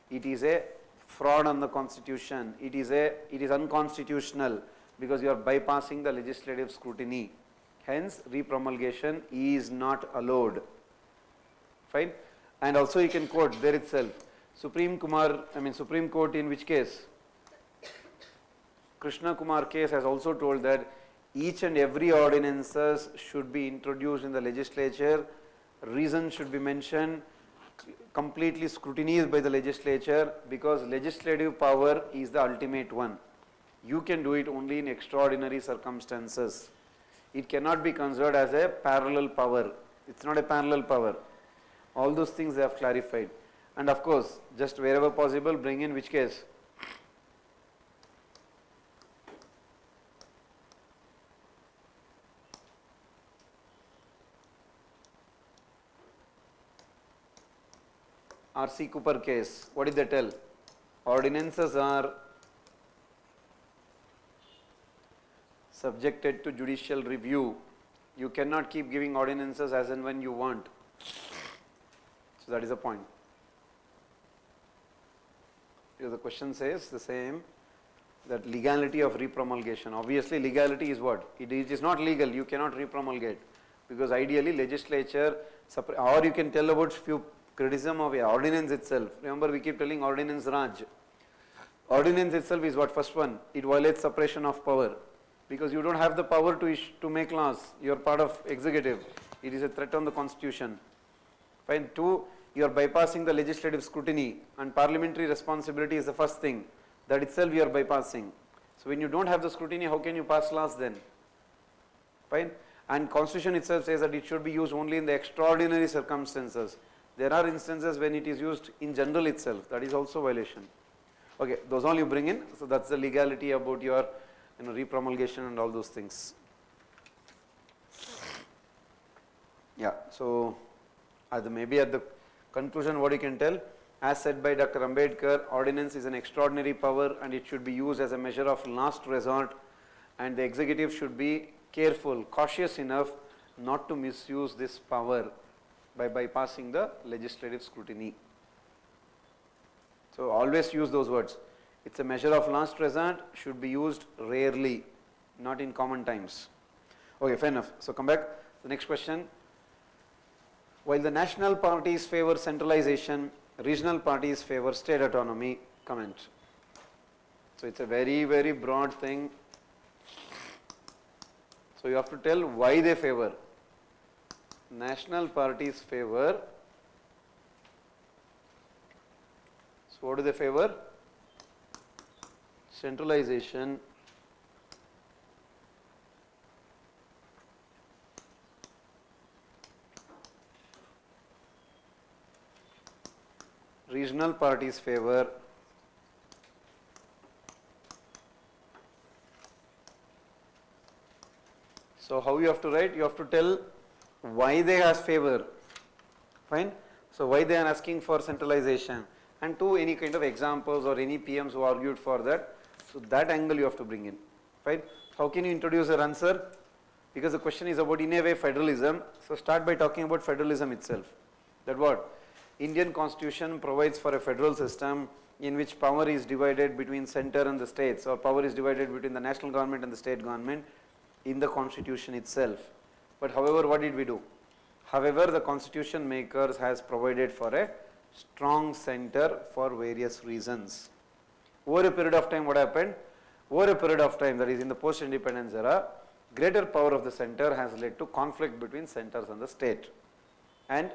It is a fraud on the constitution. It is unconstitutional because you are bypassing the legislative scrutiny. Hence, repromulgation is not allowed. Fine. And also you can quote there itself. Supreme Court in which case? Krishna Kumar case has also told that each and every ordinances should be introduced in the legislature, reason should be mentioned, completely scrutinized by the legislature because legislative power is the ultimate one. You can do it only in extraordinary circumstances. It cannot be considered as a parallel power. It's not a parallel power. All those things they have clarified. And of course, just wherever possible, bring in which case? R.C. Cooper case, what did they tell? Ordinances are subjected to judicial review. You cannot keep giving ordinances as and when you want. So that is the point. Here the question says the same, that legality of repromulgation. Obviously legality is what? It is not legal, you cannot repromulgate because ideally legislature, or you can tell about few criticism of a ordinance itself. Remember we keep telling ordinance Raj. Ordinance itself is what? First one, it violates separation of power because you don't have the power to make laws. You are part of executive. It is a threat on the constitution. Fine. Two, you are bypassing the legislative scrutiny and parliamentary responsibility is the first thing. That itself you are bypassing. So when you don't have the scrutiny, how can you pass laws then? Fine. And constitution itself says that it should be used only in the extraordinary circumstances. There are instances when it is used in general itself, that is also violation. Okay, those all you bring in, so that's the legality about your repromulgation and all those things. Yeah, so maybe at the conclusion what you can tell, As said by Dr. Ambedkar, ordinance is an extraordinary power and it should be used as a measure of last resort, and the executive should be careful, cautious enough not to misuse this power by bypassing the legislative scrutiny. So always use those words. It's a measure of last resort, should be used rarely, not in common times. Okay, fair enough. So come back. The next question. While the national parties favor centralization, regional parties favor state autonomy. Comment. So it's a very, very broad thing. So you have to tell why they favor. National parties favor. So what do they favor? Centralization. Regional parties favor so how you have to write? You have to tell why they have favor, fine. So why they are asking for centralization, and two, any kind of examples or any PMs who argued for that. So that angle you have to bring in, fine. How can you introduce your answer? Because the question is about, in a way, federalism. So start by talking about federalism itself. That what? Indian constitution provides for a federal system in which power is divided between center and the states, or power is divided between the national government and the state government in the constitution itself. But however, what did we do? However, the constitution makers has provided for a strong center for various reasons. Over a period of time, what happened? Over a period of time, that is in the post-independence era, greater power of the center has led to conflict between centers and the state. And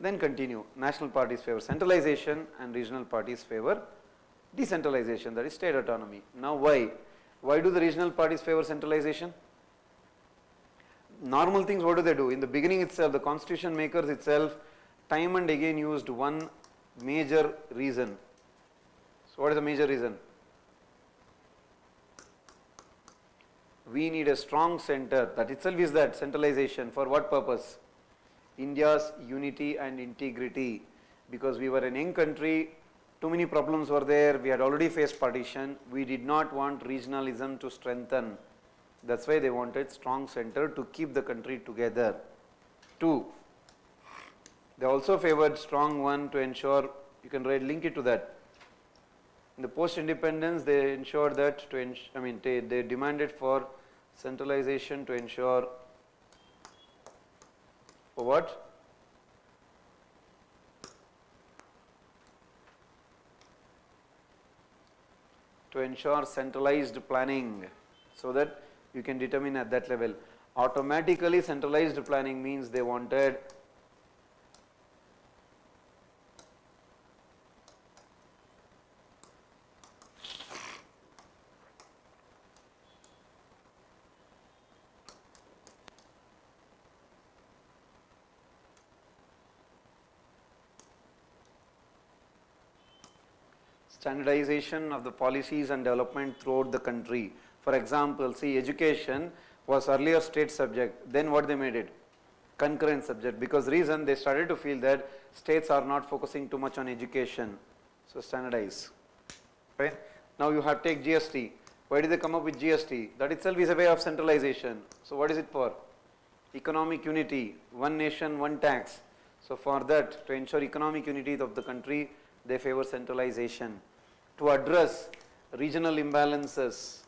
then continue. National parties favor centralization and regional parties favor decentralization, that is state autonomy. Now why? Why do the regional parties favor centralization? Normal things, what do? In the beginning itself, the constitution makers itself time and again used one major reason. So what is the major reason? We need a strong center. That itself is that centralization. For what purpose? India's unity and integrity, because we were an young country, too many problems were there, we had already faced partition, we did not want regionalism to strengthen. That's why they wanted strong center to keep the country together. Two, they also favored strong one to ensure, you can link it to that. In the post-independence, they ensured that, they demanded for centralization to ensure, for what? To ensure centralized planning, so that you can determine at that level. Automatically centralized planning means they wanted standardization of the policies and development throughout the country. For example, see, education was earlier state subject, then what they made it? Concurrent subject, because reason they started to feel that states are not focusing too much on education, so standardize. Right? Now you have to take GST. Why did they come up with GST? That itself is a way of centralization. So what is it for? Economic unity, one nation, one tax. So for that, to ensure economic unity of the country, they favor centralization. To address regional imbalances,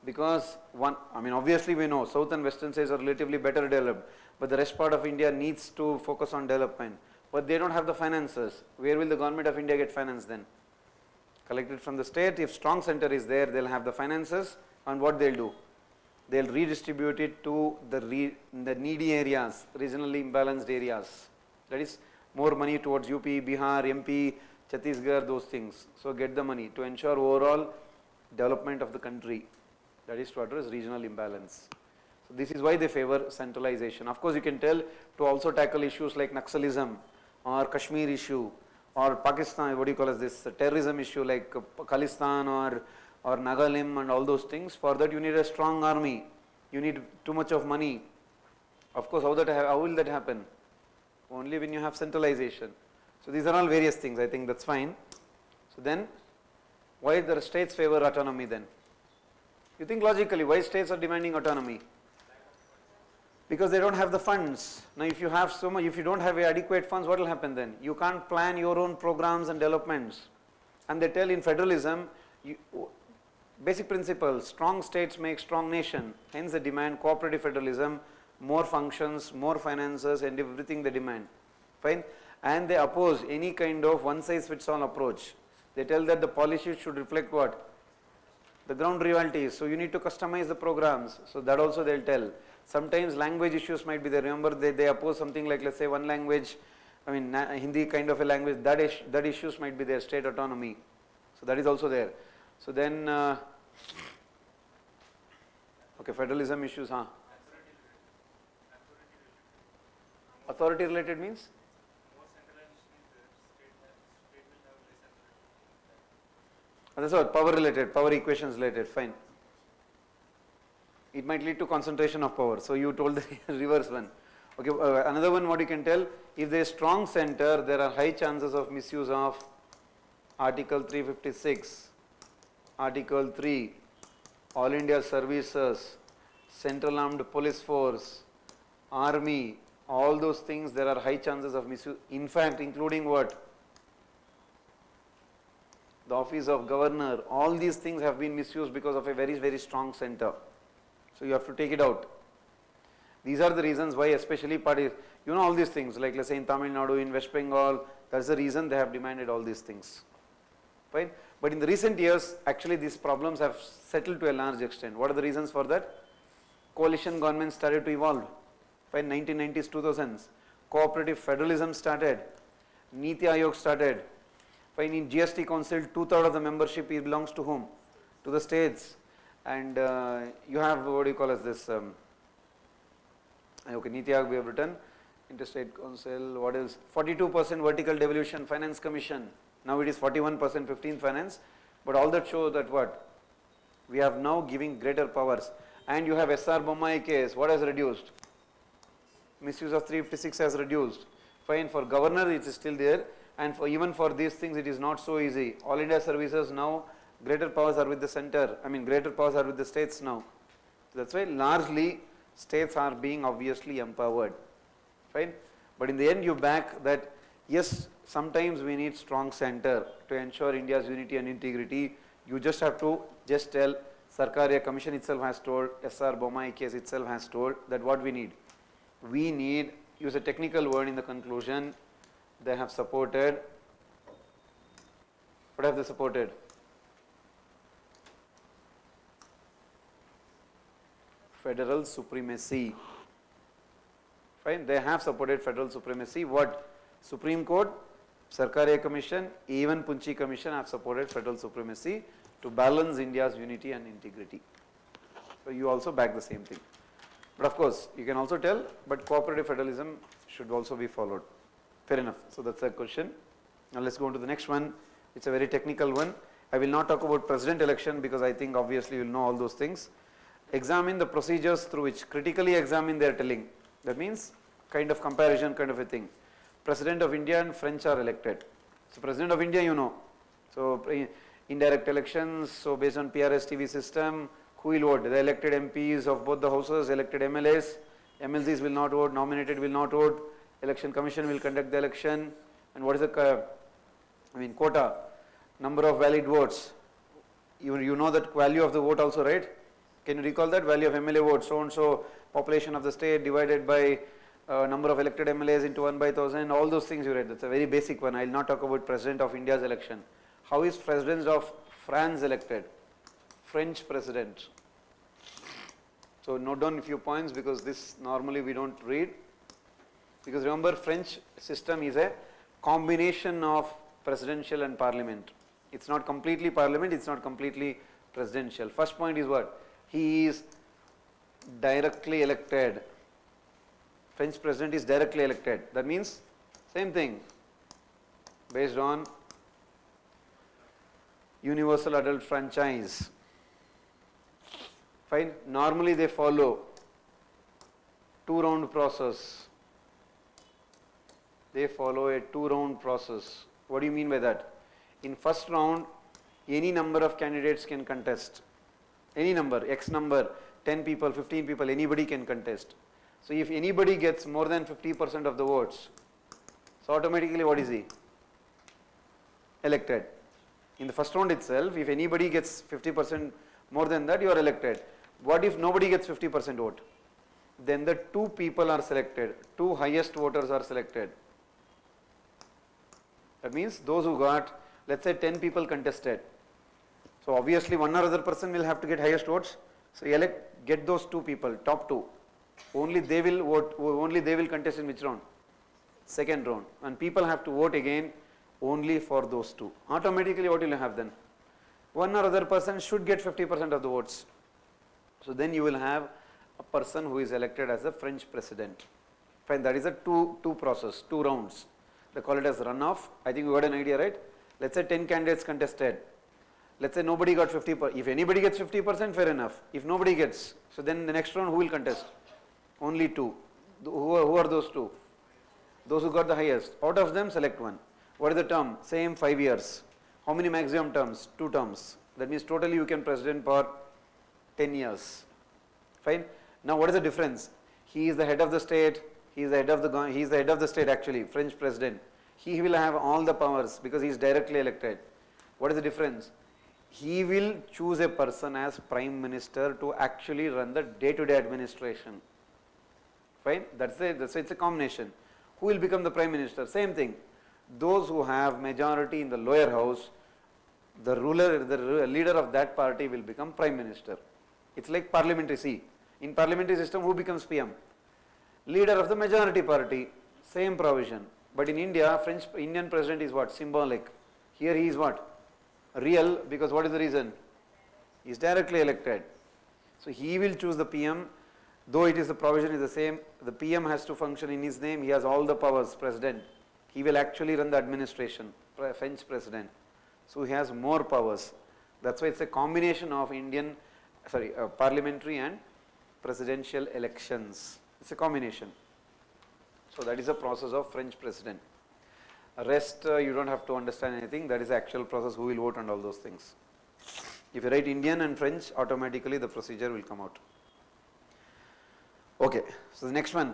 because obviously we know south and western states are relatively better developed, but the rest part of India needs to focus on development, but they don't have the finances. Where will the government of India get finance then? Collected from the state. If strong center is there, they'll have the finances, and what they'll do? They'll redistribute it to the needy areas, regionally imbalanced areas. That is more money towards UP, Bihar, MP, Chhattisgarh, those things. So get the money to ensure overall development of the country. That is to address regional imbalance. So this is why they favor centralization. Of course, you can tell to also tackle issues like Naxalism or Kashmir issue or Pakistan, what do you call as this, terrorism issue like Khalistan or Nagalim and all those things. For that you need a strong army. You need too much of money. Of course, how will that happen? Only when you have centralization. So these are all various things, I think that's fine. So then, why the states favor autonomy then? You think logically, why states are demanding autonomy? Because they don't have the funds. Now if you have so much, if you don't have adequate funds, what will happen then? You can't plan your own programs and developments. And they tell in federalism, basic principles, strong states make strong nation. Hence they demand cooperative federalism, more functions, more finances and everything they demand. Fine. And they oppose any kind of one size fits all approach. They tell that the policies should reflect what? The ground realities. So you need to customize the programs. So that also they will tell. Sometimes language issues might be there. Remember they oppose something like, let's say, one language, I mean Hindi kind of a language, that issues might be there, state autonomy. So that is also there. So then, okay, federalism issues, huh? Authority related means? That's what, power related, power equations related, fine. It might lead to concentration of power. So you told the reverse one. Okay, another one what you can tell, if there is strong center, there are high chances of misuse of Article 356, Article 3, All India Services, Central Armed Police Force, Army, all those things there are high chances of misuse. In fact, including what? The office of governor, all these things have been misused because of a very, very strong center. So you have to take it out. These are the reasons why especially parties, you know all these things, like let's say in Tamil Nadu, in West Bengal, that's the reason they have demanded all these things. Fine. But in the recent years, actually these problems have settled to a large extent. What are the reasons for that? Coalition governments started to evolve. Fine, 1990s, 2000s. Cooperative federalism started. Niti Aayog started. Fine, in GST Council, 2/3 of the membership belongs to whom? To the states. And you have, what do you call as this, okay, Niti Aayog we have written, Interstate Council, what else? 42% vertical devolution, Finance Commission. Now it is 41%, 15% finance. But all that show that what? We have now giving greater powers. And you have SR Bommai case, what has reduced? Misuse of 356 has reduced. Fine, for governor it is still there. And for even for these things it is not so easy. All India services now, greater powers are with the center, greater powers are with the states now. So that's why largely states are being obviously empowered. Fine. But in the end you back that yes, sometimes we need strong center to ensure India's unity and integrity. You just have to just tell, Sarkaria Commission itself has told, SR Bommai case itself has told that what we need. We need, use a technical word in the conclusion, they have supported, what have they supported? Federal supremacy. Fine, they have supported federal supremacy. What? Supreme Court, Sarkaria Commission, even Punchi Commission have supported federal supremacy to balance India's unity and integrity. So you also back the same thing. But of course, you can also tell, but cooperative federalism should also be followed. Fair enough. So that's a question. Now let's go on to the next one. It's a very technical one. I will not talk about president election because I think obviously you will know all those things. Examine the procedures through which, critically examine their telling. That means kind of comparison kind of a thing. President of India and French are elected. So President of India you know. So indirect elections, so based on PRS TV system, who will vote? The elected MPs of both the houses, elected MLAs, MLCs will not vote, nominated will not vote, election commission will conduct the election, and what is the, quota, number of valid votes. You know that value of the vote also, right? Can you recall that? Value of MLA votes, so and so, population of the state divided by number of elected MLAs into 1/1000, all those things you read. That's a very basic one. I will not talk about President of India's election. How is President of France elected? French President. So note down a few points because this normally we don't read. Because remember, French system is a combination of presidential and parliament. It's not completely parliament, it's not completely presidential. First point is what? He is directly elected. French president is directly elected. That means same thing, based on universal adult franchise. Fine. Normally they follow 2-round process. they follow a 2-round process. What do you mean by that? In first round, any number of candidates can contest. Any number, X number, 10 people, 15 people, anybody can contest. So if anybody gets more than 50% of the votes, so automatically what is he? Elected. In the first round itself, if anybody gets 50% more than that, you are elected. What if nobody gets 50% vote? Then the 2 people are selected, 2 highest voters are selected. That means those who got, let's say 10 people contested. So obviously one or other person will have to get highest votes. So get those 2 people, top 2. Only they will vote, only they will contest in which round? Second round. And people have to vote again only for those 2. Automatically what will you have then? One or other person should get 50% of the votes. So then you will have a person who is elected as the French president. Fine, that is a two process, 2 rounds. They call it as runoff. I think you got an idea, right? Let's say 10 candidates contested. Let's say nobody got 50%. If anybody gets 50%, fair enough. If nobody gets, so then the next round who will contest? Only 2. Who are those 2? Those who got the highest. Out of them, select one. What is the term? Same 5 years. How many maximum terms? 2 terms. That means totally you can president for 10 years. Fine. Now what is the difference? He is the head of the state. He is the head of the state actually, French president. He will have all the powers because he is directly elected. What is the difference? He will choose a person as prime minister to actually run the day-to-day administration. Fine. That's it's a combination. Who will become the prime minister? Same thing. Those who have majority in the lower house, the leader of that party will become prime minister. It's like parliamentary. See, in parliamentary system, who becomes PM? Leader of the majority party. Same provision. But in India, Indian president is what? Symbolic. Here he is what? Real, because what is the reason? He is directly elected. So he will choose the PM. Though it is the provision is the same, the PM has to function in his name. He has all the powers, president. He will actually run the administration, French president. So he has more powers. That's why it's a combination of parliamentary and presidential elections. It's a combination. So that is the process of French president. Rest you don't have to understand anything. That is the actual process, who will vote and all those things. If you write Indian and French, automatically the procedure will come out. Okay, so the next one,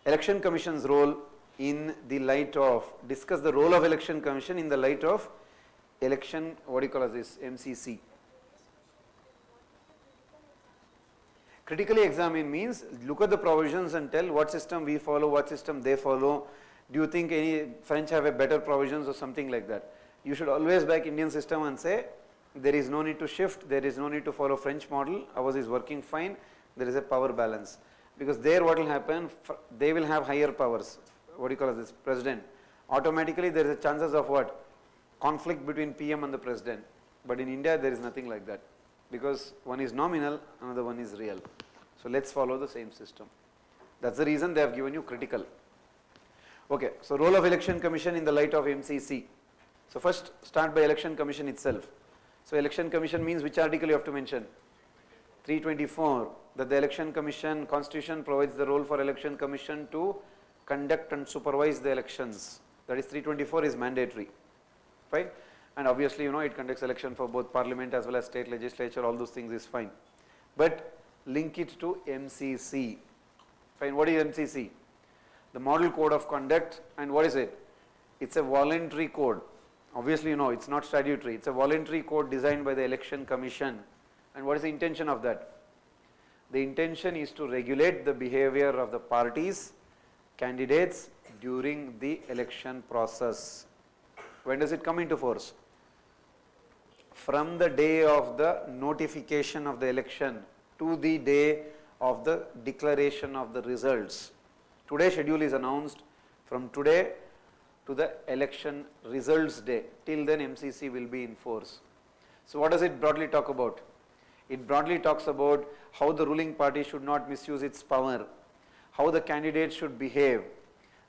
Election Commission's role in the light of, discuss the role of Election Commission in the light of election, what do you call as this, MCC. Critically examine means look at the provisions and tell what system we follow, what system they follow. Do you think any French have a better provisions or something like that? You should always back Indian system and say there is no need to shift, there is no need to follow French model, ours is working fine, there is a power balance. Because there what will happen, they will have higher powers, what do you call this, president. Automatically there is a chances of what? Conflict between PM and the president. But in India there is nothing like that. Because one is nominal, another one is real. So let's follow the same system. That's the reason they have given you critical. Okay, so role of Election Commission in the light of MCC. So first start by Election Commission itself. So Election Commission means which article you have to mention? 324, that the Election Commission Constitution provides the role for Election Commission to conduct and supervise the elections. That is 324 is mandatory. Fine. And obviously it conducts election for both parliament as well as state legislature, all those things is fine. But link it to MCC. Fine, what is MCC? The Model Code of Conduct, and what is it? It's a voluntary code. Obviously it's not statutory, it's a voluntary code designed by the Election Commission. And what is the intention of that? The intention is to regulate the behavior of the parties, candidates during the election process. When does it come into force? From the day of the notification of the election to the day of the declaration of the results. Today's schedule is announced, from today to the election results day. Till then MCC will be in force. So what does it broadly talk about? It broadly talks about how the ruling party should not misuse its power, how the candidates should behave,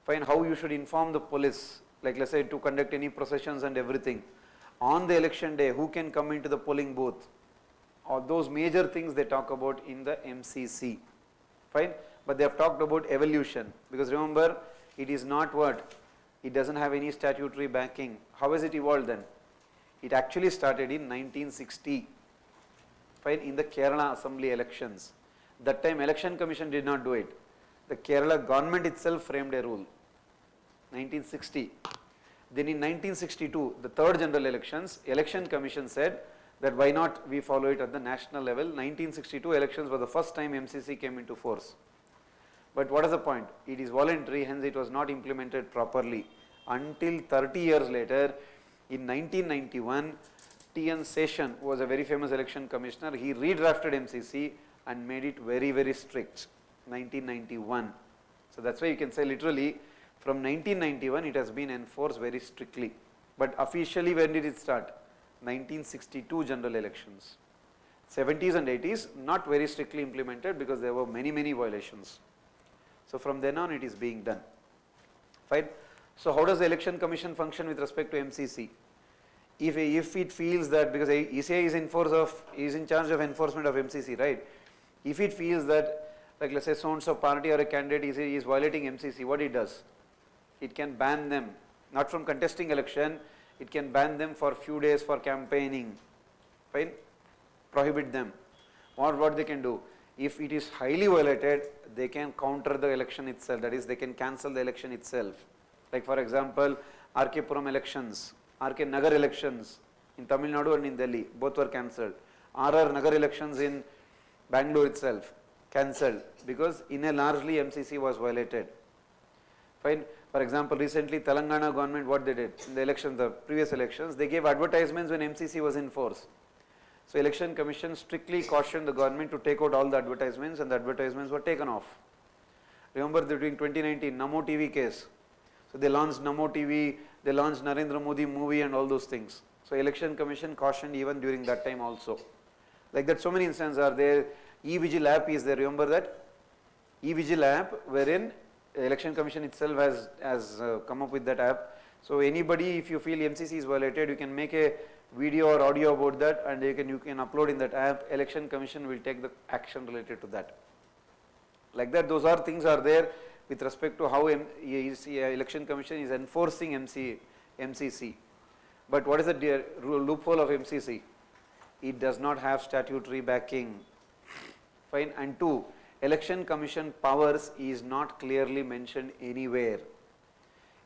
fine, how you should inform the police, like let's say to conduct any processions and everything. On the election day, who can come into the polling booth? Or those major things they talk about in the MCC. Fine. But they have talked about evolution, because remember It is not what? It doesn't have any statutory backing. How has it evolved then? It actually started in 1960, fine, in the Kerala Assembly elections. That time Election Commission did not do it. The Kerala government itself framed a rule, 1960. Then in 1962, the third general elections, Election Commission said that why not we follow it at the national level. 1962 elections were the first time MCC came into force. But what is the point? It is voluntary, hence it was not implemented properly until 30 years later. In 1991, T.N. Seshan was a very famous election commissioner. He redrafted MCC and made it very, very strict, 1991. So that's why you can say literally from 1991 it has been enforced very strictly. But officially when did it start? 1962 general elections. 70s and 80s not very strictly implemented because there were many, many violations. So from then on it is being done. Fine. So how does the Election Commission function with respect to MCC? If it feels that, because ECI is in charge of enforcement of MCC, right? If it feels that, like let's say so and so party or a candidate is violating MCC, what it does? It can ban them, not from contesting election, it can ban them for few days for campaigning, fine, prohibit them. What they can do? If it is highly violated, they can counter the election itself, that is they can cancel the election itself. Like for example, RK Puram elections, RK Nagar elections in Tamil Nadu and in Delhi, both were cancelled. RR Nagar elections in Bangalore itself, cancelled because in a largely MCC was violated. Fine. For example, recently Telangana government, what they did in the elections, the previous elections, they gave advertisements when MCC was in force. So Election Commission strictly cautioned the government to take out all the advertisements, and the advertisements were taken off. Remember during 2019 Namo TV case. So they launched Namo TV, they launched Narendra Modi movie and all those things. So Election Commission cautioned even during that time also. Like that so many instances are there. E-Vigil app is there, remember that? E-Vigil app wherein Election Commission itself has come up with that app. So anybody, if you feel MCC is violated, you can make a video or audio about that and you can upload in that app. Election Commission will take the action related to that. Like that, those are things are there with respect to how Election Commission is enforcing MCC. But what is the loophole of MCC? It does not have statutory backing. Fine. And two, Election Commission powers is not clearly mentioned anywhere.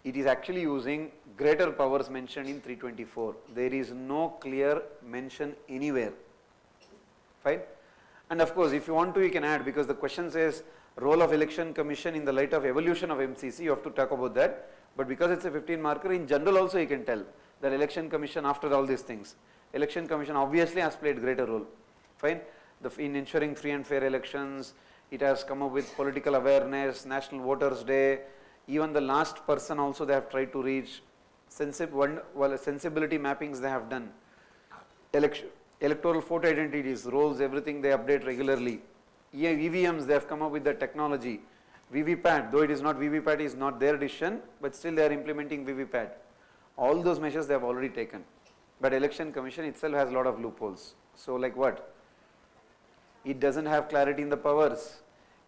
It is actually using greater powers mentioned in 324. There is no clear mention anywhere. Fine. And of course, if you want to, you can add, because the question says role of Election Commission in the light of evolution of MCC, you have to talk about that. But because it's a 15 marker, in general also you can tell that Election Commission, after all these things, Election Commission obviously has played greater role. Fine. In ensuring free and fair elections, it has come up with political awareness, National Voters Day, even the last person also they have tried to reach, sensibility mappings they have done, electoral photo identities, roles, everything they update regularly. EVMs, they have come up with the technology. VVPAT, though it is not VVPAT, is not their decision, but still they are implementing VVPAT. All those measures they have already taken. But Election Commission itself has a lot of loopholes. So like what? It doesn't have clarity in the powers.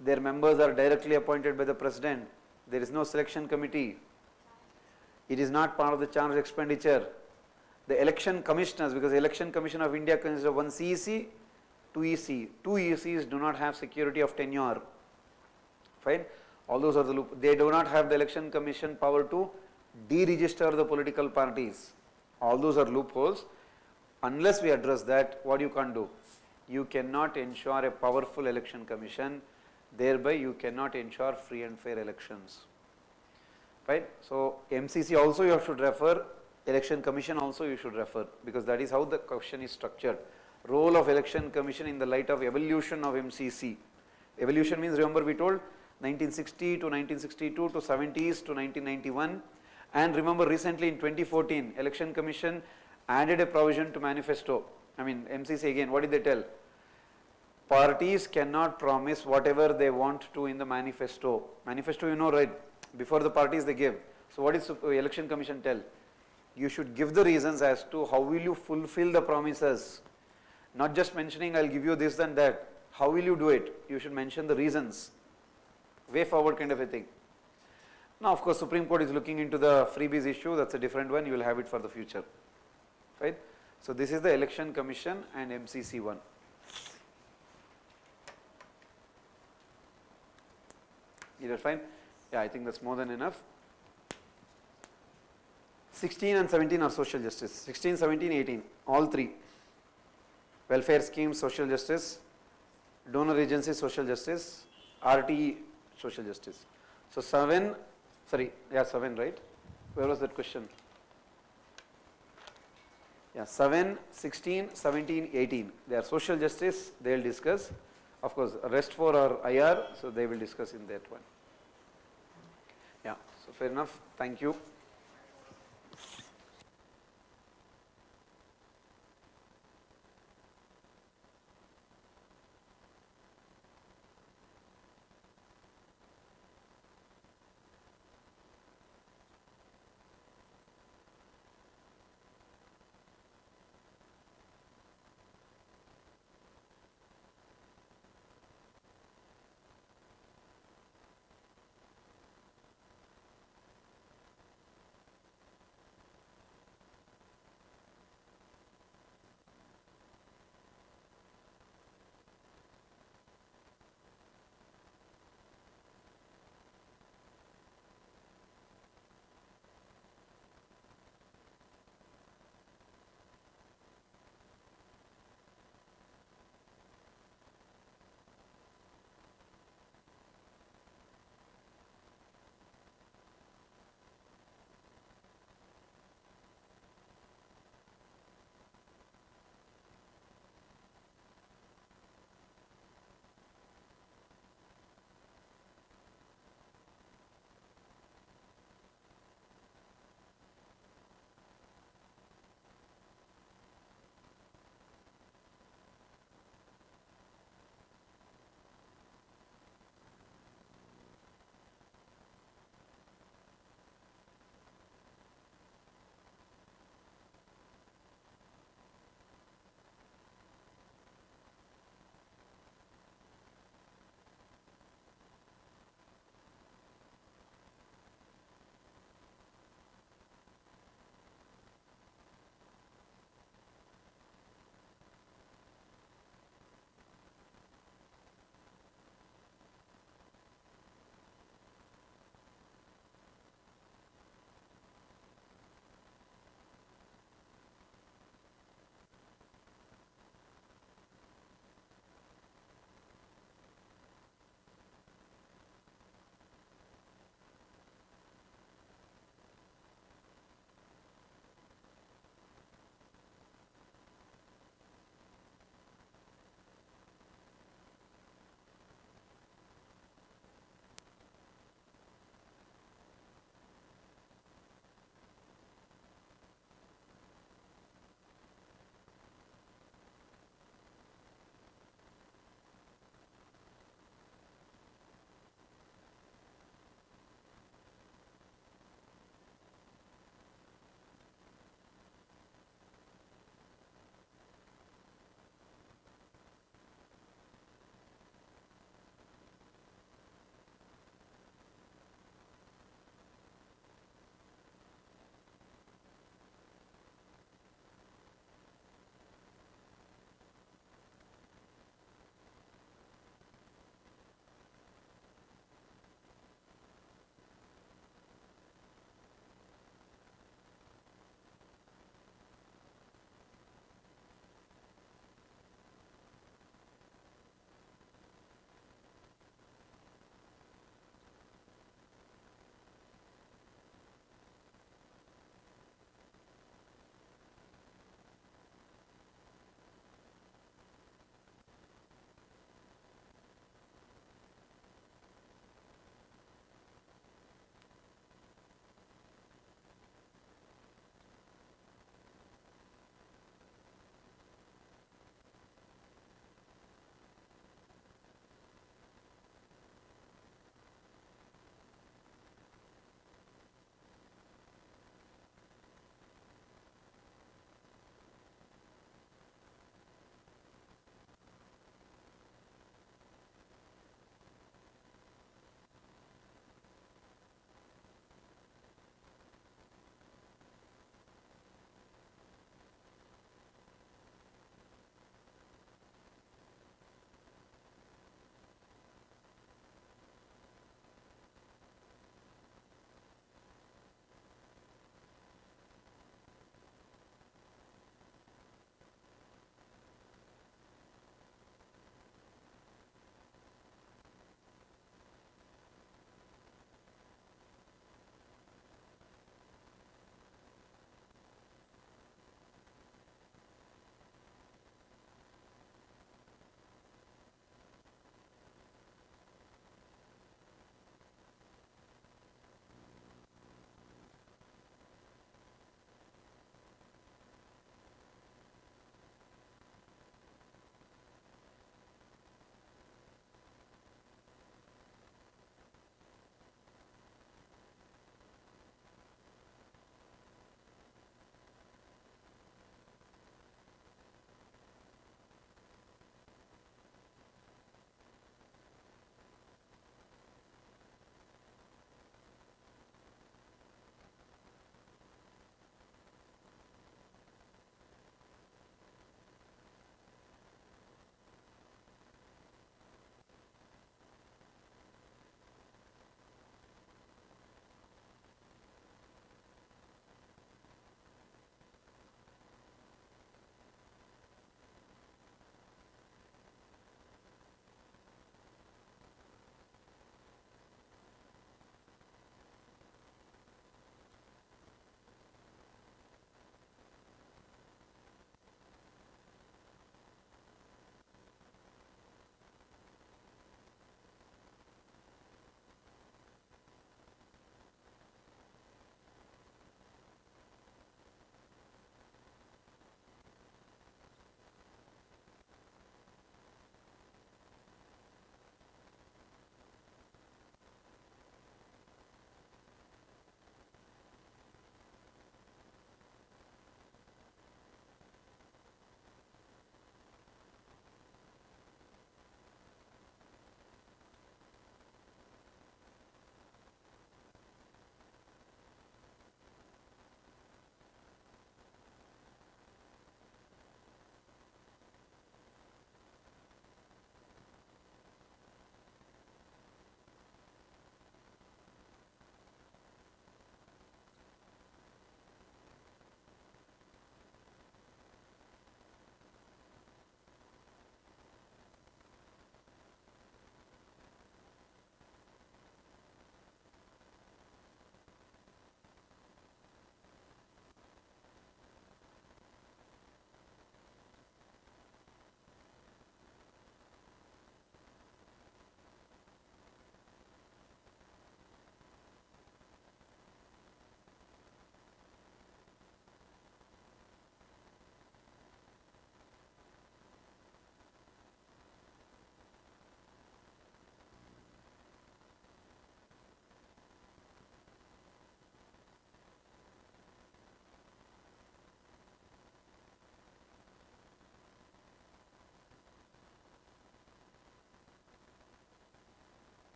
Their members are directly appointed by the President. There is no selection committee. It is not part of the charge expenditure. The election commissioners, because the Election Commission of India consists of one CEC, two EC. Two ECs do not have security of tenure. Fine. All those are the loop. They do not have the Election Commission power to deregister the political parties. All those are loopholes. Unless we address that, what you can't do? You cannot ensure a powerful Election Commission. Thereby, you cannot ensure free and fair elections. Right? So, MCC also you should refer, Election Commission also you should refer, because that is how the question is structured. Role of Election Commission in the light of evolution of MCC. Evolution means, remember we told 1960 to 1962 to 70s to 1991, and remember recently in 2014 Election Commission added a provision to manifesto. I mean MCC again, what did they tell? Parties cannot promise whatever they want to in the manifesto. Manifesto, you know, right? Before the parties they give. So what is the Election Commission tell? You should give the reasons as to how will you fulfill the promises. Not just mentioning I'll give you this and that. How will you do it? You should mention the reasons. Way forward kind of a thing. Now, of course, Supreme Court is looking into the freebies issue, that is a different one, you will have it for the future, right. So, this is the Election Commission and MCC one. Is that fine? Yeah, I think that is more than enough. 16 and 17 are social justice, 16, 17, 18, all three. Welfare schemes, social justice, donor agencies, social justice, RTE, social justice. So 7, sorry, yeah, 7, right? Where was that question? Yeah, 7, 16, 17, 18, they are social justice, they will discuss. Of course, rest 4 are IR, so they will discuss in that one. Yeah, so fair enough, thank you.